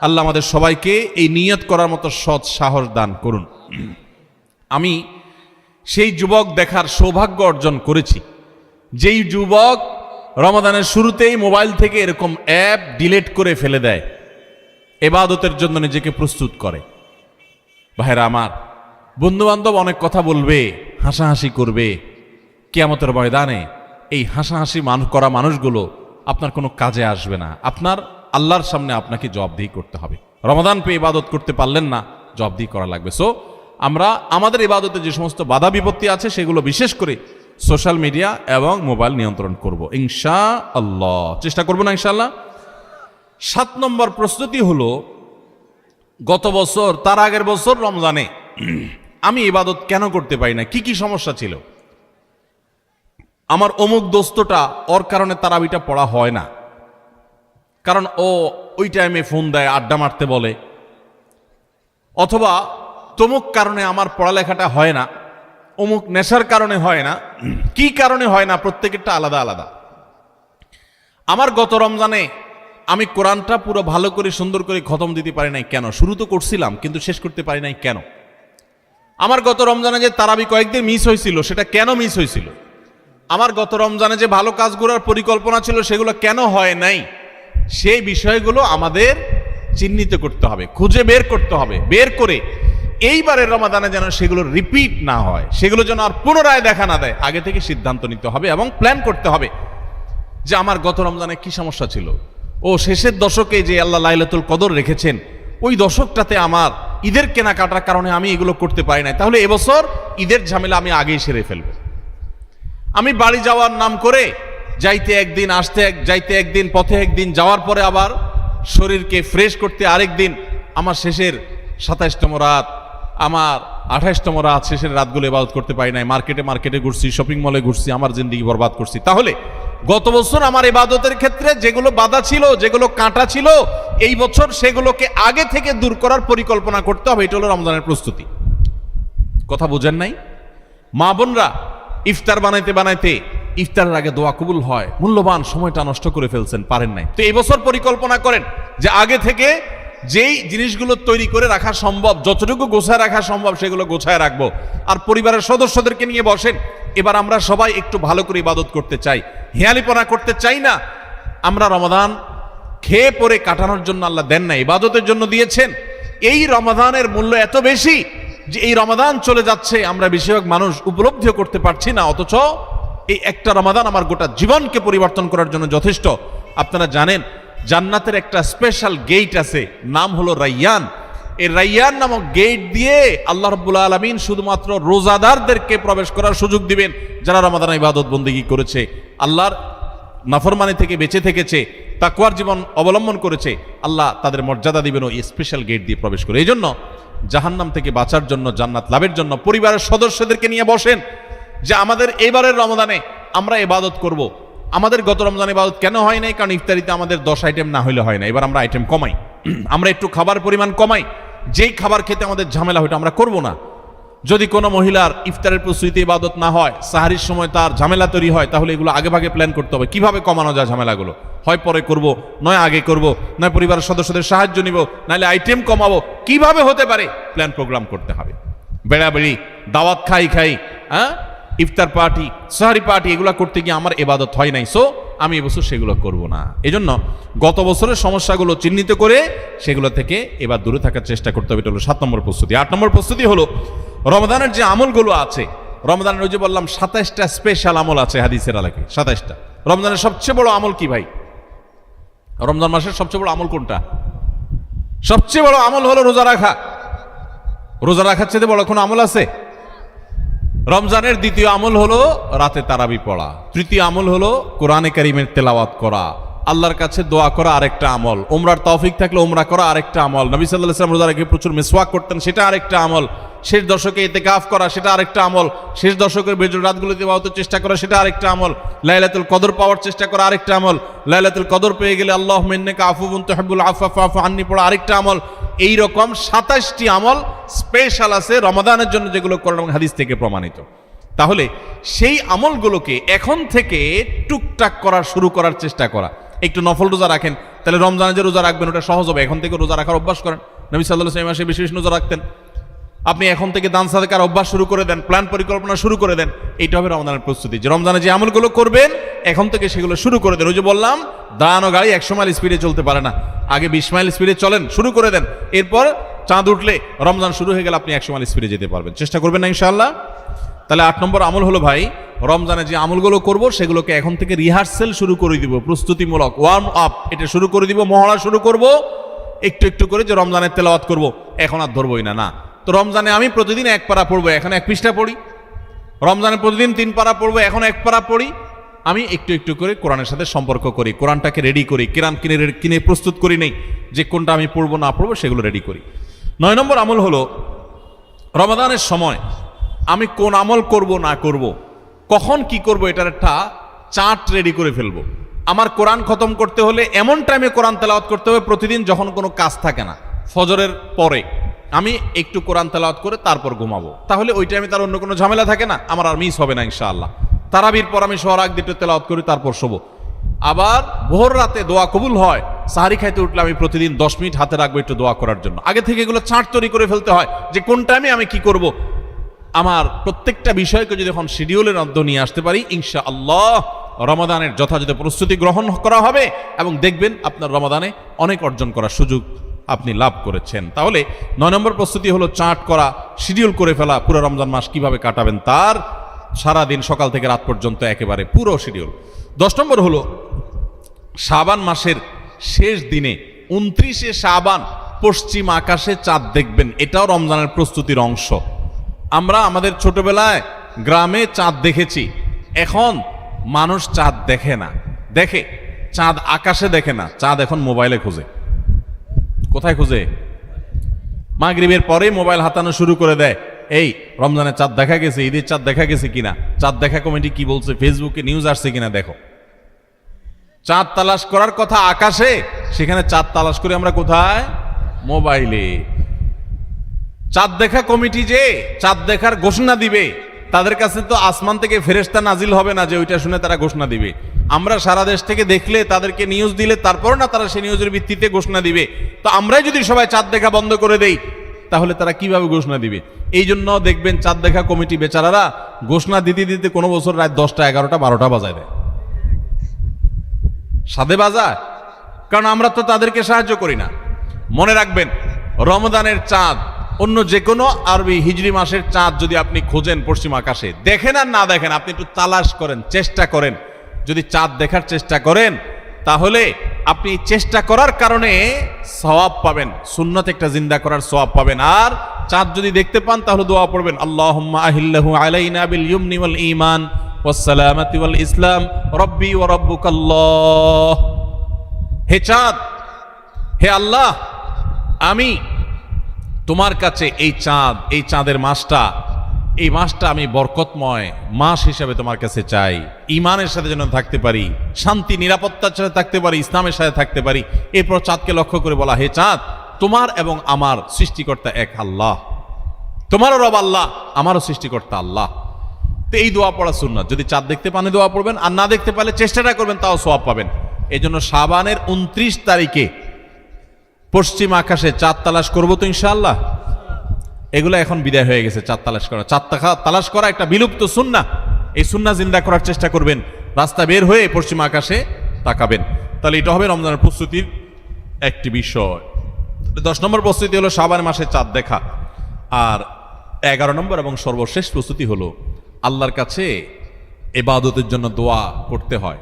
আল্লাহ আমাদের সবাইকে এই নিয়ত করার মতো সৎ সাহস দান করুন। আমি সেই যুবক দেখার সৌভাগ্য অর্জন করেছি, যেই যুবক রমাদানের শুরুতেই মোবাইল থেকে এরকম অ্যাপ ডিলিট করে ফেলে দেয়, ইবাদতের জন্য নিজেকে প্রস্তুত করে। ভাইরা আমার, বন্ধু বান্ধব অনেক কথা বলবে, হাসাহাসি করবে, কিয়ামতের ময়দানে এই হাসাহাসি করা মানুষগুলো আপনার কোনো কাজে আসবে না। আপনার আল্লাহর সামনে আপনাকে জবাবদিহি করতে হবে। রমাদান পেয়ে ইবাদত করতে পারলেন না, জবাবদিহি করা লাগবে। সো আমরা আমাদের ইবাদতে যে সমস্ত বাধা বিপত্তি আছে সেগুলো বিশেষ করে সোশ্যাল মিডিয়া এবং মোবাইল নিয়ন্ত্রণ করব ইনশাআল্লাহ, চেষ্টা করব না ইনশাআল্লাহ। 7 নম্বর প্রস্তুতি হলো, গত বছর তার আগের বছর রমজানে আমি ইবাদত কেন করতে পারি না, কি কি সমস্যা ছিল। আমার অমুক দোস্তটা, ওর কারণে তারাবিটা পড়া হয় না, কারণ ও ওই টাইমে ফোন দেয়, আড্ডা মারতে বলে, অথবা তমুক কারণে আমার পড়ালেখাটা হয় না, অমুক নেশার কারণে হয় না, কি কারণে হয় না, প্রত্যেকেরটা আলাদা আলাদা। আমার গত রমজানে আমি কোরআনটা পুরো ভালো করে সুন্দর করে খতম দিতে পারি নাই কেন? শুরু তো করছিলাম কিন্তু শেষ করতে পারি নাই কেন? আমার গত রমজানে যে তারাবি কয়েকদিন মিস হয়েছিল, সেটা কেন মিস হয়েছিল? আমার গত রমজানে যে ভালো কাজগুলোর পরিকল্পনা ছিল, সেগুলো কেন হয় নাই? সেই বিষয়গুলো আমাদের চিহ্নিত করতে হবে, খুঁজে বের করতে হবে। বের করে এইবারের রমাদানে যেন সেগুলো রিপিট না হয়, সেগুলো যেন আর পুনরায় দেখা না দেয়, আগে থেকে সিদ্ধান্ত নিতে হবে এবং প্ল্যান করতে হবে যে আমার গত রমজানে কি সমস্যা ছিল, ও শেষের দশকে যে আল্লাহ লাইলাতুল কদর রেখেছেন, ওই দশকটাতে আমার ঈদের কেনাকাটার কারণে আমি এগুলো করতে পারি নাই, তাহলে এবছর ঈদের ঝামেলা আমি আগেই সেরে ফেলবো। আমি বাড়ি যাওয়ার নাম করে যাইতে একদিন, আসতে যাইতে একদিন, পথে একদিন, যাওয়ার পরে আবার শরীরকে ফ্রেশ করতে আরেকদিন, আমার শেষের 27তম রাত, আমার 28তম রাত, শেষের রাতগুলো ইবাদত করতে পারি নাই, মার্কেটে ঘুরছি, শপিং মলে ঘুরছি, আমার জিন্দেগি বরবাদ করছি। তাহলে গত বছর আমার ইবাদতের ক্ষেত্রে যেগুলো বাধা ছিল, যেগুলো কাঁটা ছিল, এই বছর সেগুলোকে আগে থেকে দূর করার পরিকল্পনা করতে হবে। এটা হলো রমজানের প্রস্তুতি। কথা বুঝেন নাই? মা বোনরা ইফতার বানাইতে বানাইতে ইফতারের আগে দোয়া কবুল হয়, মূল্যবান সময়টা নষ্ট করে ফেলছেন, পারেন নাই। তো এই বছর পরিকল্পনা করেন যে আগে থেকে যেই জিনিসগুলো তৈরি করে রাখা সম্ভব, যতটুকু গোছায় রাখা সম্ভব সেগুলো গোছায় রাখবো। আর পরিবারের সদস্যদেরকে নিয়ে বসেন, এবার আমরা সবাই একটু ভালো করে ইবাদত করতে চাই, হেয়ালিপনা করতে চাই না। আমরা রমাদান খেয়ে পরে কাটানোর জন্য আল্লাহ দেন না, ইবাদতের জন্য দিয়েছেন। এই রমাদানের মূল্য এত বেশি যে এই রমাদান চলে যাচ্ছে, আমরা বেশিরভাগ মানুষ উপলব্ধিও করতে পারছি না, অথচ এই একটা রমাদান আমার গোটা জীবনকে পরিবর্তন করার জন্য যথেষ্ট। আপনারা জানেন জান্নাতের একটা স্পেশাল গেট আছে, নাম হলো রাইয়ান। এই রাইয়ান নামক গেট দিয়ে আল্লাহ রাব্বুল আলামিন শুধুমাত্র রোজাদারদেরকে প্রবেশ করার সুযোগ দিবেন, যারা রমাদান ইবাদত বন্দেগী করেছে, আল্লাহর নাফরমানি থেকে বেঁচে থেকেছে, তাকওয়ার জীবন অবলম্বন করেছে। আল্লাহ তাদের মর্যাদা দিবেন ওই স্পেশাল গেট দিয়ে প্রবেশ করে। এই জন্য জাহান্নাম থেকে বাঁচার জন্য, জান্নাত লাভের জন্য পরিবারের সদস্যদেরকে নিয়ে বসেন যে আমাদের এবারের রমজানে আমরা ইবাদত করব। আমাদের গত রমজানে ইবাদত কেন হয় নাই? কারণ ইফতারিতে আমাদের 10 আইটেম না হইলে হয় না। এবার আমরা আইটেম কমাই, আমরা একটু খাবার পরিমাণ কমাই। যেই খাবার খেতে আমাদের ঝামেলা হইতো আমরা করব না। যদি কোনো মহিলার ইফতারের প্রস্তুতি ইবাদত না হয়, সাহারির সময় তার ঝামেলা তৈরি হয়, তাহলে এগুলো আগে ভাগে প্ল্যান করতে হবে কিভাবে কমানো যায় ঝামেলাগুলো। হয় পরে করব, নয় আগে করব, নয় পরিবারের সদস্যদের সাহায্য নিব, নাহলে আইটেম কমাবো, কিভাবে হতে পারে প্ল্যান প্রোগ্রাম করতে হবে। বেড়াবেড়ি, দাওয়াত খাই, হ্যাঁ, ইফতার পার্টি, সাহারি পার্টি, এগুলো করতে গিয়ে আমার ইবাদত হয় নাই, সো আমি এবছর সেগুলো করব না। এজন্য গত বছরের সমস্যাগুলো চিহ্নিত করে সেগুলো থেকে এবার দূরে থাকার চেষ্টা করতে হবে। এটা হলো 7 নম্বর প্রস্তুতি। 8 নম্বর প্রস্তুতি হলো রমজানের যে আমলগুলো আছে, রমজানের ওই যে বললাম 27টা স্পেশাল আমল আছে হাদিসের আলোকে, 27টা। রমজানের সবচেয়ে বড় আমল কি ভাই? রমজান মাসের সবচেয়ে বড় আমল কোনটা? সবচেয়ে বড় আমল হলো রোজা রাখা। রোজা রাখার চেয়ে বড় কোনো আমল আছে? রমজানের দ্বিতীয় আমল হলো রাতে তারাবি পড়া। তৃতীয় আমল হলো কোরআনে কারীমের তেলাওয়াত করা। আল্লাহর কাছে দোয়া করা আরেকটা আমল। উমরার তৌফিক থাকলে উমরা করা আরেকটা আমল। নবী সাল্লাল্লাহু আলাইহি ওয়াসাল্লাম রোজা রেখে প্রচুর মিসওয়াক করতেন, সেটা আরেকটা আমল। শেষ দশকে ইতিকাফ করা, সেটা আরেকটা আমল। শেষ দশকের বেজর রাতগুলোতে ইবাদতের চেষ্টা করা, সেটা আরেকটা আমল। লাইলাতুল কদর পাওয়ার চেষ্টা করা আরেকটা আমল। লাইলাতুল কদর পেয়ে গেলে আল্লাহুম্মা ইন্নাকা আফুউন তুহিব্বুল আফওয়া ফা'ফু আন্নী পড়া আরেকটা আমল। এই রকম 27টি আমল স্পেশাল আছে রমাদানের জন্য, যেগুলো কোরআন এবং হাদিস থেকে প্রমাণিত। তাহলে সেই আমলগুলোকে এখন থেকে টুকটাক করা শুরু করার চেষ্টা করা। একটু নফল রোজা রাখেন, তাহলে রমজানে যে রোজা রাখবেন ওটা সহজ হবে। এখন থেকে রোজা রাখার অভ্যাস করেন। নবী সাল্লাল্লাহু আলাইহি ওয়াসাল্লাম মাসে বেশি বেশি রোজা রাখতেন। আপনি এখন থেকে দান সাদাকার অভ্যাস শুরু করে দেন, প্ল্যান পরিকল্পনা শুরু করে দেন। এইটা হবে রমজানের প্রস্তুতি, যে রমজানে যে আমলগুলো করবেন এখন থেকে সেগুলো শুরু করে দেন। ওই যে বললাম দাঁড়ানো গাড়ি 100 মাইল স্পিডে চলতে পারে না, আগে 20 মাইল স্পিডে চলেন, শুরু করে দেন। এরপর চাঁদ উঠলে, রমজান শুরু হয়ে গেলে আপনি 100 মাইল স্পিডে যেতে পারবেন। চেষ্টা করবেন না ইনশাআল্লাহ? তাহলে 8 নম্বর আমল হলো ভাই, রমজানে যে আমলগুলো করব সেগুলোকে এখন থেকে রিহার্সেল শুরু করে দিব, প্রস্তুতিমূলক ওয়ার্ম আপ এটা শুরু করে দিব, মহড়া শুরু করব একটু একটু করে, যে রমজানের তেলাওয়াত করব, এখন আর ধরবই না। না, তো রমজানে আমি প্রতিদিন 1 পারা পড়বো, এখন 1 পৃষ্ঠা পড়ি। রমজানে প্রতিদিন 3 পারা পড়বো, এখন 1 পারা পড়ি। আমি একটু একটু করে কোরআনের সাথে সম্পর্ক করি, কোরআনটাকে রেডি করি, কোরআন কিনে প্রস্তুত করি নেই যে কোনটা আমি পড়বো না পড়বো, সেগুলো রেডি করি। 9 নম্বর আমল হলো রমাদানের সময় আমি কোন আমল করব না করব, কখন কি করব, এটার একটা চার্ট রেডি করে ফেলবো। আমার কোরআন খতম করতে হলে এমন টাইমে কোরআন তেলাওয়াত করতে হবে প্রতিদিন যখন কোনো কাজ থাকে না। ফজরের পরে আমি একটু কোরআন তেলাওয়াত করে তারপর ঘুমাবো, তাহলে ওই টাইমে তার অন্য কোনো ঝামেলা থাকে না, আমার আর মিস হবে না ইনশাআল্লাহ। তারাবির পর আমি শোয়ার আগ দিয়ে তেলাওয়াত করি, তারপর শোবো। আবার ভোর রাতে দোয়া কবুল হয়, সাহারি খাইতে উঠলে আমি প্রতিদিন 10 মিনিট হাতে রাখবো একটু দোয়া করার জন্য। আগে থেকে এগুলো চার্ট তৈরি করে ফেলতে হয় যে কোন টাইমে আমি কি করব। আমার প্রত্যেকটা বিষয়কে যদি এখন শিডিউলের মধ্যে নিয়ে আসতে পারি, ইনশাআল্লাহ রমাদানের যথাযথ প্রস্তুতি গ্রহণ করা হবে এবং দেখবেন আপনার রমাদানে অনেক অর্জন করার সুযোগ আপনি লাভ করেছেন। তাহলে 9 নম্বর প্রস্তুতি হলো চার্ট করা, শিডিউল করে ফেলা, পুরো রমজান মাস কিভাবে কাটাবেন তার সারাদিন সকাল থেকে রাত পর্যন্ত একেবারে পুরো শিডিউল। 10 নম্বর হলো শাবান মাসের শেষ দিনে 29শে শাবান পশ্চিম আকাশে চাঁদ দেখবেন, এটাও রমজানের প্রস্তুতির অংশ। আমরা আমাদের ছোটবেলায় গ্রামে চাঁদ দেখেছি, এখন মানুষ চাঁদ দেখে না, দেখে চাঁদ আকাশে দেখে না, চাঁদ এখন মোবাইলে খোঁজে। কোথায় খুঁজে? মাগরিবের পরে মোবাইল হাতানো শুরু করে দেয়, এই রমজানের চাঁদ দেখা গেছে, ঈদের চাঁদ দেখা গেছে কিনা, চাঁদ দেখা কমিটি কি বলছে, ফেসবুকে নিউজ আসছে কিনা দেখো। চাঁদ তালাশ করার কথা আকাশে, সেখানে চাঁদ তালাশ করে আমরা কোথায়? মোবাইলে। চাঁদ দেখা কমিটি যে চাঁদ দেখার ঘোষণা দিবে, তাদের কাছে তো আসমান থেকে ফেরেশতা নাজিল হবে না যে ওইটা শুনে তারা ঘোষণা দিবে। আমরা সারা দেশ থেকে দেখলে, তাদেরকে নিউজ দিলে তারপর না তারা সেই নিউজের ভিত্তিতে ঘোষণা দিবে। তো আমরাই যদি সবাই চাঁদ দেখা বন্ধ করে দেই, তাহলে তারা কিভাবে ঘোষণা দিবে? এই জন্য দেখবেন চাঁদ দেখা কমিটি বেচারারা ঘোষণা দিতে দিতে কোনো বছর রাত 10টা 11টা 12টা বাজায় দেয়, সাদে বাজায়, কারণ আমরা তো তাদেরকে সাহায্য করি না। মনে রাখবেন, রমজানের চাঁদ অন্য যে কোনো আরবি হিজরি মাসের চাঁদ যদি আপনি খোঁজেন পশ্চিম আকাশে, দেখেন আর না দেখেন, আপনি একটু তালাশ করেন, চেষ্টা করেন। যদি চাঁদ দেখার চেষ্টা করেন, তাহলে আপনি চেষ্টা করার কারণে সওয়াব পাবেন, সুন্নাত একটা জিন্দা করার সওয়াব পাবেন। আর চাঁদ যদি দেখতে পান তাহলে দোয়া পড়বেন, আল্লাহুম্মা আহিল্লাহু আলাইনা বিল ইয়ুমনি ওয়াল ঈমান ওয়াস সালামাতি ওয়াল ইসলাম রব্বি ওয়া রাব্বুকাল্লাহ। হে চাঁদ, হে আল্লাহ, আমি তোমার কাছে এই চাঁদ, এই চাঁদের মাসটা, এই মাসটা আমি বরকতময় মাস হিসাবে তোমার কাছে চাই। ঈমানের সাথে যেন থাকতে পারি, শান্তি নিরাপত্তার সাথে থাকতে পারি, ইসলামের সাথে থাকতে পারি। এরপর চাঁদকে লক্ষ্য করে বলা, হে চাঁদ, তোমার এবং আমার সৃষ্টিকর্তা এক আল্লাহ, তোমারও রব আল্লাহ, আমারও সৃষ্টিকর্তা আল্লাহ। তো এই দোয়া পড়া সুন্নাত। যদি চাঁদ দেখতে পান দোয়া পড়বেন, আর না দেখতে পারলে চেষ্টাটা করবেন, তাও সওয়াব পাবেন। এই জন্য শাবানের 29 তারিখে পশ্চিম আকাশে চাঁদ তালাশ করবো তো ইনশাআল্লাহ। এগুলো এখন বিদায় হয়ে গেছে, চাঁদ তালাশ করা। চাঁদ তালাশ করা একটা বিলুপ্ত সুন্নাহ। এই সুন্নাহ জিন্দা করার চেষ্টা করবেন। রাস্তা বের হয়ে পশ্চিম আকাশে তাকাবেন, তাহলে এটা হবে রমজানের প্রস্তুতির একটি বিষয়। 10 নম্বর প্রস্তুতি হলো শাবান মাসে চাঁদ দেখা। আর 11 নম্বর এবং সর্বশেষ প্রস্তুতি হলো আল্লাহর কাছে ইবাদতের জন্য দোয়া করতে হয়।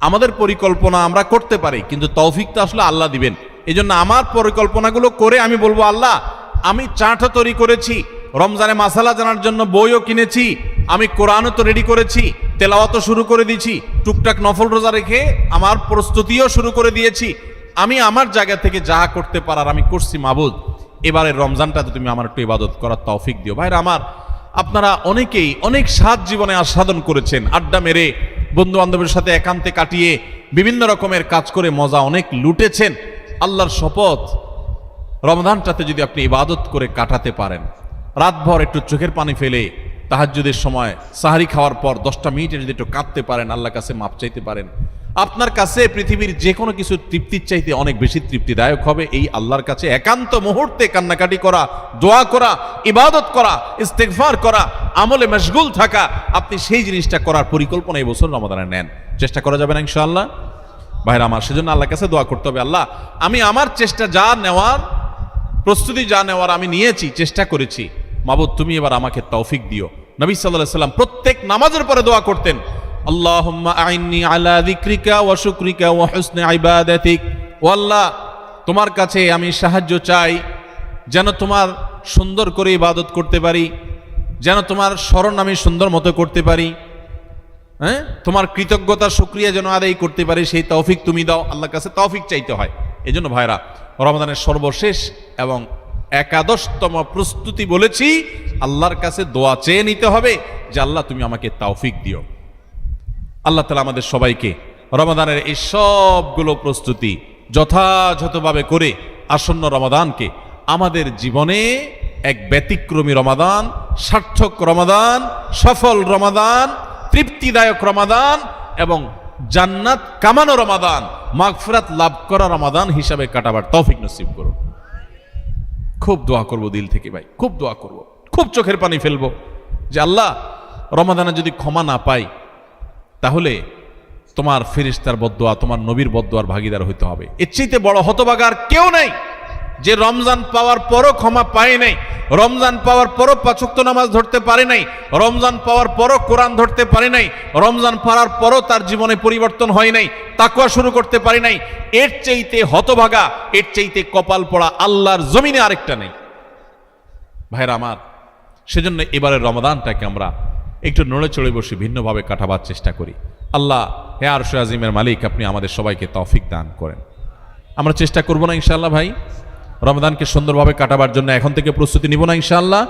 আমাদের পরিকল্পনা আমরা করতে পারি, কিন্তু তৌফিকটা আসলে আল্লাহ দিবেন। এই জন্য আমার পরিকল্পনাগুলো করে আমি বলবো, আল্লাহ আমি চাটও তৈরি করেছি, রমজানে মাসালা জানার জন্য বইও কিনেছি, আমি কোরআনও তো রেডি করেছি, তেলাওয়াতও শুরু করে দিয়েছি, টুকটাক নফল রোজা রেখে আমার প্রস্তুতিও শুরু করে দিয়েছি। আমি আমার জায়গা থেকে যা করতে পারার আমি করছি। মাবুদ, এবারের রমজানটাতে তুমি আমার একটু ইবাদত করার তৌফিক দিও। ভাইরা আমার, আপনারা অনেকেই অনেক স্বাদ জীবনে আস্বাদন করেছেন, আড্ডা মেরে বন্ধু বান্ধবের সাথে একান্তে কাটিয়ে বিভিন্ন রকমের কাজ করে মজা অনেক লুটেছেন। আল্লাহর শপথ, রমজানটাতে যদি আপনি ইবাদত করে কাটাতে পারেন, রাতভর একটু চোখের পানি ফেলে তাহাজ্জুদের সময় সাহারি খাওয়ার পর 10টা মিনিটে যদি একটু কাঁদতে পারেন, আল্লাহর কাছে মাপ চাইতে পারেন, আপনার কাছে পৃথিবীর যে কোনো কিছু তৃপ্তির চাইতে অনেক বেশি তৃপ্তিদায়ক হবে এই আল্লাহর কাছে একান্ত মুহূর্তে কান্নাকাটি করা, দোয়া করা, ইবাদত করা, ইস্তেগফার করা, আমলে মশগুল থাকা। আপনি সেই জিনিসটা করার পরিকল্পনা এই বছর রমাদানে নেন। চেষ্টা করা যাবে না ইনশাআল্লাহ? ভাইরা আমার, সেজন্য আল্লাহর কাছে দোয়া করতে হবে, আল্লাহ আমি আমার চেষ্টা যা নেওয়ার, প্রস্তুতি যা নেওয়ার আমি নিয়েছি, চেষ্টা করেছি, মাবুদ তুমি এবার আমাকে তৌফিক দিও। নবী সাল্লাল্লাহু আলাইহি সাল্লাম প্রত্যেক নামাজের পরে দোয়া করতেন, আল্লাহুম্মা আইন্নি আলা যিকরিকা ওয়া শুকরিকা ওয়া হুসনি ইবাদাতিক। ও আল্লাহ, তোমার কাছে আমি সাহায্য চাই যেন তোমার সুন্দর করে ইবাদত করতে পারি, যেন তোমার স্মরণ আমি সুন্দর মতো করতে পারি, হ্যাঁ, তোমার কৃতজ্ঞতা শুকরিয়া যেন আদায় করতে পারি, সেই তৌফিক তুমি দাও। আল্লাহর কাছে তৌফিক চাইতে হয়। এই জন্য ভাইরা, রমাদানের সর্বশেষ এবং 11তম প্রস্তুতি বলেছি, আল্লাহর কাছে দোয়া চেয়ে নিতে হবে যে আল্লাহ তুমি আমাকে তৌফিক দিও। আল্লাহ তাআলা আমাদের সবাইকে রমাদানের এই সবগুলো প্রস্তুতি যথাযথভাবে করে আসন্ন রমাদানকে আমাদের জীবনে এক ব্যতিক্রমী রমাদান, সার্থক রমাদান, সফল রমাদান, তৃপ্তিদায়ক রমাদান এবং জান্নাত কামানো রমাদান, মাগফিরাত লাভ করা রমাদান হিসাবে কাটাবার তৌফিক নসিব করুন। খুব দোয়া করব দিল থেকে ভাই, খুব দোয়া করব, খুব চোখের পানি ফেলবো যে আল্লাহ রমাদানে যদি ক্ষমা না পাই তাহলে তোমার ফেরেশতার বদদোয়া, তোমার নবীর বদদোয়ার ভাগীদার হইতে হবে। এর চাইতে বড় হতভাগা আর কেউ নেই যে রমজান পাওয়ার পরও ক্ষমা পায় নাই, রমজান পাওয়ার পরও 5 ওয়াক্ত নামাজ ধরতে পারে নাই, রমজান পাওয়ার পরও কোরআন ধরতে পারে নাই, রমজান পাওয়ার পরও তার জীবনে পরিবর্তন হয় নাই, তাকওয়া শুরু করতে পারে নাই। এর চাইতে হতভাগা, এর চাইতে কপাল পড়া আল্লাহর জমিনে আরেকটা নেই। ভাইরা আমার, সেজন্য এবারের রমাদানটাকে আমরা একটু নড়ে চড়ে বসে ভিন্নভাবে কাটাবার চেষ্টা করি। আল্লাহ হে আরশে আজিমের মালিক, আপনি আমাদের সবাইকে তৌফিক দান করেন। আমরা চেষ্টা করব না ইনশাআল্লাহ ভাই রমাদানকে সুন্দরভাবে কাটাবার জন্য এখন থেকে প্রস্তুতি নিব না ইনশাআল্লাহ?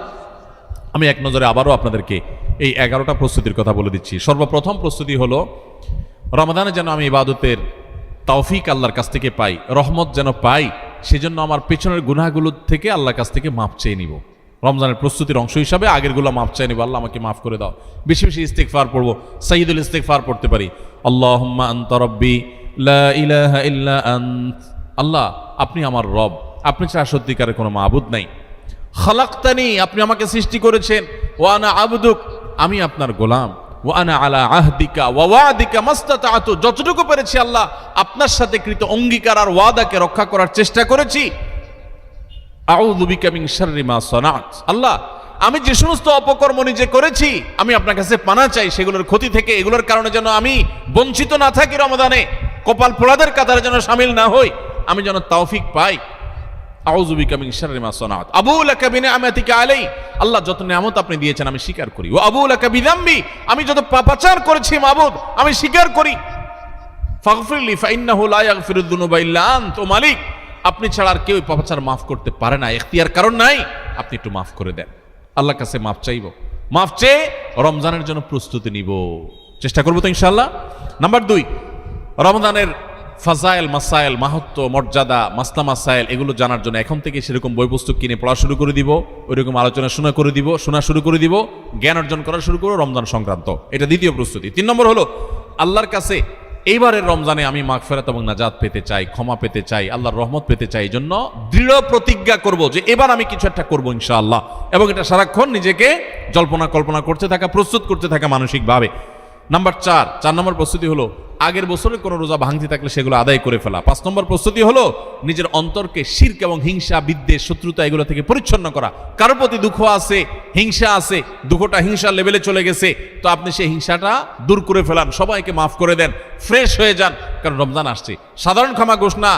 আমি এক নজরে আবারও আপনাদেরকে এই 11টা প্রস্তুতির কথা বলে দিচ্ছি। সর্বপ্রথম প্রস্তুতি হলো রমাদানে যেন আমি ইবাদতের তৌফিক আল্লাহর কাছ থেকে পাই, রহমত যেন পাই, সেজন্য আমার পেছনের গুনাহগুলো থেকে আল্লাহর কাছ থেকে মাপ চেয়ে নিব। রমজানের প্রস্তুতির অংশ হিসাবে আগেরগুলো মাপ চাই নিব, আল্লাহ আমাকে মাফ করে দাও। বেশি বেশি ইস্তেগফার পড়বো, সাইয়্যিদুল ইস্তেগফার পড়তে পারি, আল্লাহুম্মা আনতা রাব্বি লা ইলাহা ইল্লা আনত। আল্লাহ আপনি আমার রব, আপনি ছাড়া সত্যিকারের কোনো মাবুদ নাই। খালাকতানি, আপনি আমাকে সৃষ্টি করেছেন, ওয়া আনা আবদুক, আমি আপনার গোলাম, ওয়া আনা আলা আহদিকা ওয়া ওয়াদিকা মাস্তাতাতু, যতটুকু পেরেছি আল্লাহ আপনার সাথে কৃত অঙ্গীকার আর ওয়াদাকে রক্ষা করার চেষ্টা করেছি। আউযু বিকা মিন শাররি মা সানাত, আল্লাহ আমি যে সমস্ত অপকর্ম নিজে করেছি আমি আপনার কাছে পানা চাই সেগুলোর ক্ষতি থেকে, এগুলোর কারণে যেন আমি বঞ্চিত না থাকি, রমাদানে কপাল পোড়াদের কাতারে যেন শামিল না হই, আমি যেন তৌফিক পাই। আউযু বিকা মিন শাররি মা সানাত আবু লাকা বিনিআমাতিকা আলাই, আল্লাহ যত নিয়ামত আপনি দিয়েছেন আমি স্বীকার করি। ওয়া আবু লাকা বিযামবি, আমি যত পাপাচার করেছি মাবুদ আমি স্বীকার করি। ফাগফিরলি ফাইন্নাহু লা ইয়াগফিরুয যুনুবা ইল্লা আনত, ও মালিক আপনি ছাড়া আর কেউ পাপাচার মাফ করতে পারে না, এখতিয়ার কারণ নাই, আপনি একটু মাফ করে দেন। আল্লাহর কাছে মাফ চাইব, মাফ চেয়ে রমজানের জন্য প্রস্তুতি নিব, চেষ্টা করবো তো ইনশাআল্লাহ। নাম্বার 2, রমজানের ফাজাইল মাসাইল, মাহাত্ম, মর্যাদা, মাসলা মাসাইল এগুলো জানার জন্য এখন থেকে সেরকম বই পুস্তক কিনে পড়া শুরু করে দিব, ওইরকম আলোচনা শোনা শুরু করে দিব, জ্ঞান অর্জন করা শুরু করবো রমজান সংক্রান্ত। এটা দ্বিতীয় প্রস্তুতি। 3 নম্বর হলো আল্লাহর কাছে এইবারের রমজানে আমি মাগফিরাত এবং নাজাত পেতে চাই, ক্ষমা পেতে চাই, আল্লাহর রহমত পেতে চাই। এই জন্য দৃঢ় প্রতিজ্ঞা করব যে এবার আমি কিছু একটা করবো ইনশাআল্লাহ, এবং এটা সারাক্ষণ নিজেকে জল্পনা কল্পনা করতে থাকা, প্রস্তুত করতে থাকা মানসিকভাবে। নাম্বার 4 নম্বর প্রস্তুতি হলো আগের বছরের কোনো রোজা ভাঙতি থাকলে সেগুলো আদায় করে ফেলা। 5 নম্বর প্রস্তুতি হলো নিজের অন্তরকে শিরক এবং হিংসা, বিদ্বেষ, শত্রুতা এগুলো থেকে পরিচ্ছন্ন করা। কারোর প্রতি দুঃখ আছে, হিংসা আছে, দুঃখটা হিংসার লেভেলে চলে গেছে, তো আপনি সেই হিংসাটা দূর করে ফেলান, সবাইকে মাফ করে দেন, ফ্রেশ হয়ে যান, কারণ রমজান আসছে। সাধারণ ক্ষমা ঘোষণা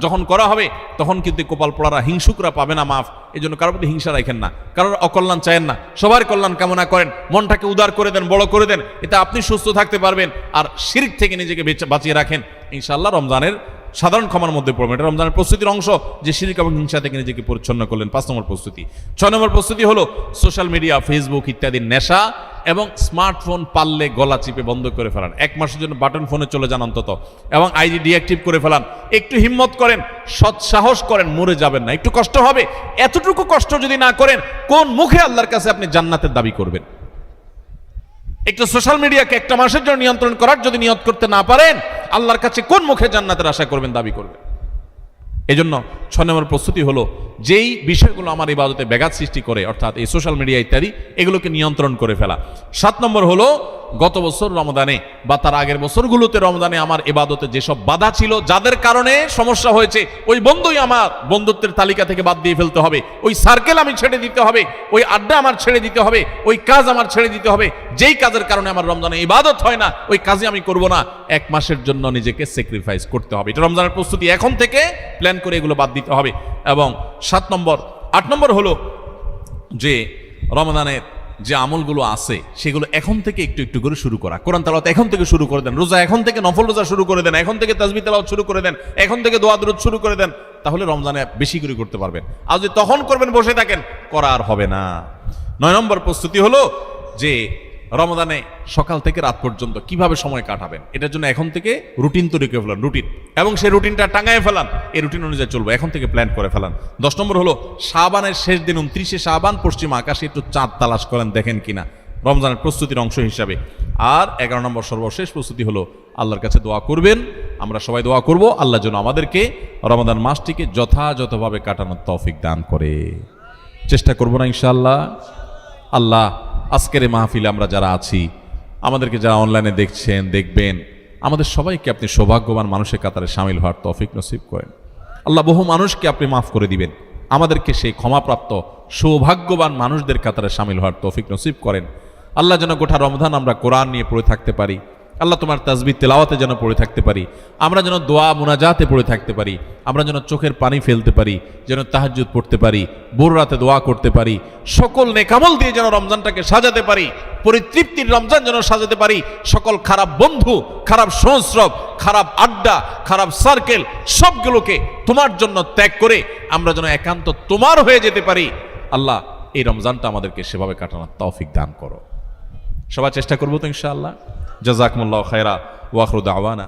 যখন করা হবে তখন কিন্তু কপাল পোড়ারা, হিংসুকরা পাবে না মাফ। এই জন্য কারোর প্রতি হিংসা রাখেন না, কারোর অকল্যাণ চায়েন না, সবার কল্যাণ কামনা করেন, মনটাকে উদার করে দেন, বড় করে দেন, এতে আপনি সুস্থ থাকতে পারবেন। আর শিরক থেকে নিজেকে বাঁচিয়ে রাখেন, ইনশাআল্লাহ রমজানের সাধারণ ক্ষমার মধ্যে পড়বেন। এটা রমজানের প্রস্তুতির অংশ, যে শিরক এবং হিংসা থেকে নিজেকে পরিচ্ছন্ন করলেন। 5 নম্বর প্রস্তুতি। 6 নম্বর প্রস্তুতি হলো সোশ্যাল মিডিয়া, ফেসবুক ইত্যাদি নেশা এবং স্মার্টফোন পারলে গলা চিপে বন্ধ করে ফেলান। 1 মাসের জন্য বাটন ফোনে চলে যান অন্তত, এবং আইডি ডিঅ্যাক্টিভ করে ফেলান। একটু হিম্মত করেন, সৎ সাহস করেন, মরে যাবেন না। একটু কষ্ট হবে, এতটুকু কষ্ট যদি না করেন কোন মুখে আল্লাহর কাছে আপনি জান্নাতের দাবি করবেন? একটু সোশ্যাল মিডিয়াকে 1 মাসের জন্য নিয়ন্ত্রণ করার যদি নিয়ত করতে না পারেন, আল্লাহর কাছে কোন মুখে জান্নাতের আশা করবেন, দাবি করবেন? এই জন্য 6 নম্বর প্রস্তুতি হলো যেই বিষয়গুলো আমার ইবাদতে ব্যাঘাত সৃষ্টি করে, অর্থাৎ এই সোশ্যাল মিডিয়া ইত্যাদি, এগুলোকে নিয়ন্ত্রণ করে ফেলা। 7 নম্বর হলো গত বছর রমজানে বা তার আগের বছরগুলোতে রমজানে আমার ইবাদতে যেসব বাধা ছিল, যাদের কারণে সমস্যা হয়েছে, ওই বন্ধুই আমার বন্ধুত্বের তালিকা থেকে বাদ দিয়ে ফেলতে হবে, ওই সার্কেল আমি ছেড়ে দিতে হবে, ওই আড্ডা আমার ছেড়ে দিতে হবে, ওই কাজ আমার ছেড়ে দিতে হবে, যেই কাজের কারণে আমার রমজানে ইবাদত হয় না, ওই কাজে আমি করব না। 1 মাসের জন্য নিজেকে স্যাক্রিফাইস করতে হবে। এটা রমজানের প্রস্তুতি, এখন থেকে প্ল্যান করে এগুলো বাদ দিতে হবে। এবং 8 নম্বর হলো যে রমজানের যে আমলগুলো আছে সেগুলো এখন থেকে একটু একটু করে শুরু করা। কোরআন তেলাওয়াত এখন থেকে শুরু করে দেন, রোজা এখন থেকে, নফল রোজা শুরু করে দেন, এখন থেকে তাসবিহ তেলাওয়াত শুরু করে দেন, এখন থেকে দোয়া দুরূদ শুরু করে দেন, তাহলে রমজানে বেশি করে করতে পারবেন। আর যদি তখন করবেন বসে থাকেন, করা আর হবে না। 9 নম্বর প্রস্তুতি হলো যে রমজানে সকাল থেকে রাত পর্যন্ত কিভাবে সময় কাটাবেন, এটার জন্য এখন থেকে রুটিন তৈরি করে ফেলান, রুটিন, এবং সেই রুটিনটা টাঙায় ফেলান, এই রুটিন অনুযায়ী চলবো, এখন থেকে প্ল্যান করে ফেলান। 10 নম্বর হলো শাবানের শেষ দিন 29শে শাবান পশ্চিম আকাশে একটু চাঁদ তালাশ করেন, দেখেন কিনা, রমজানের প্রস্তুতির অংশ হিসাবে। আর 11 নম্বর সর্বশেষ প্রস্তুতি হলো আল্লাহর কাছে দোয়া করবেন, আমরা সবাই দোয়া করব আল্লাহ যেন আমাদেরকে রমাদান মাসটিকে যথাযথভাবে কাটানোর তৌফিক দান করে। চেষ্টা করব না ইনশাআল্লাহ? আল্লাহ আজকের এই মাহফিলে আমরা যারা আছি, আমাদেরকে যারা অনলাইনে দেখছেন, দেখবেন, আমাদের সবাইকে আপনি সৌভাগ্যবান মানুষের কাতারে শামিল হওয়ার তৌফিক নসিব করেন। আল্লাহ বহু মানুষকে আপনি মাফ করে দিবেন, আমাদেরকে সেই ক্ষমাপ্রাপ্ত সৌভাগ্যবান মানুষদের কাতারে শামিল হওয়ার তৌফিক নসিব করেন। আল্লাহ যেন গোটা রমজান আমরা কোরআন নিয়ে পড়ে থাকতে পারি, আল্লাহ তোমার তাসবিহ তেলাওয়াতে যেন পড়ে থাকতে পারি, আমরা যেন দোয়া মুনাজাতে পড়ে থাকতে পারি, আমরা যেন চোখের পানি ফেলতে পারি, যেন তাহাজ্জুদ পড়তে পারি, ভোর রাতে দোয়া করতে পারি, সকল নেকামল দিয়ে যেন রমজানটাকে সাজাতে পারি, পরিতৃপ্তির রমজান যেন সাজাতে পারি, সকল খারাপ বন্ধু, খারাপ সংস্রব, খারাপ আড্ডা, খারাপ সার্কেল সবগুলোকে তোমার জন্য ত্যাগ করে আমরা যেন একান্ত তোমার হয়ে যেতে পারি। আল্লাহ এই রমজানটা আমাদেরকে সেভাবে কাটানোর তৌফিক দান করো। সবাই চেষ্টা করবো তো ইনশাআল্লাহ। জাযাকুমুল্লাহু খায়রা ওয়া আখিরু দাওয়ানা।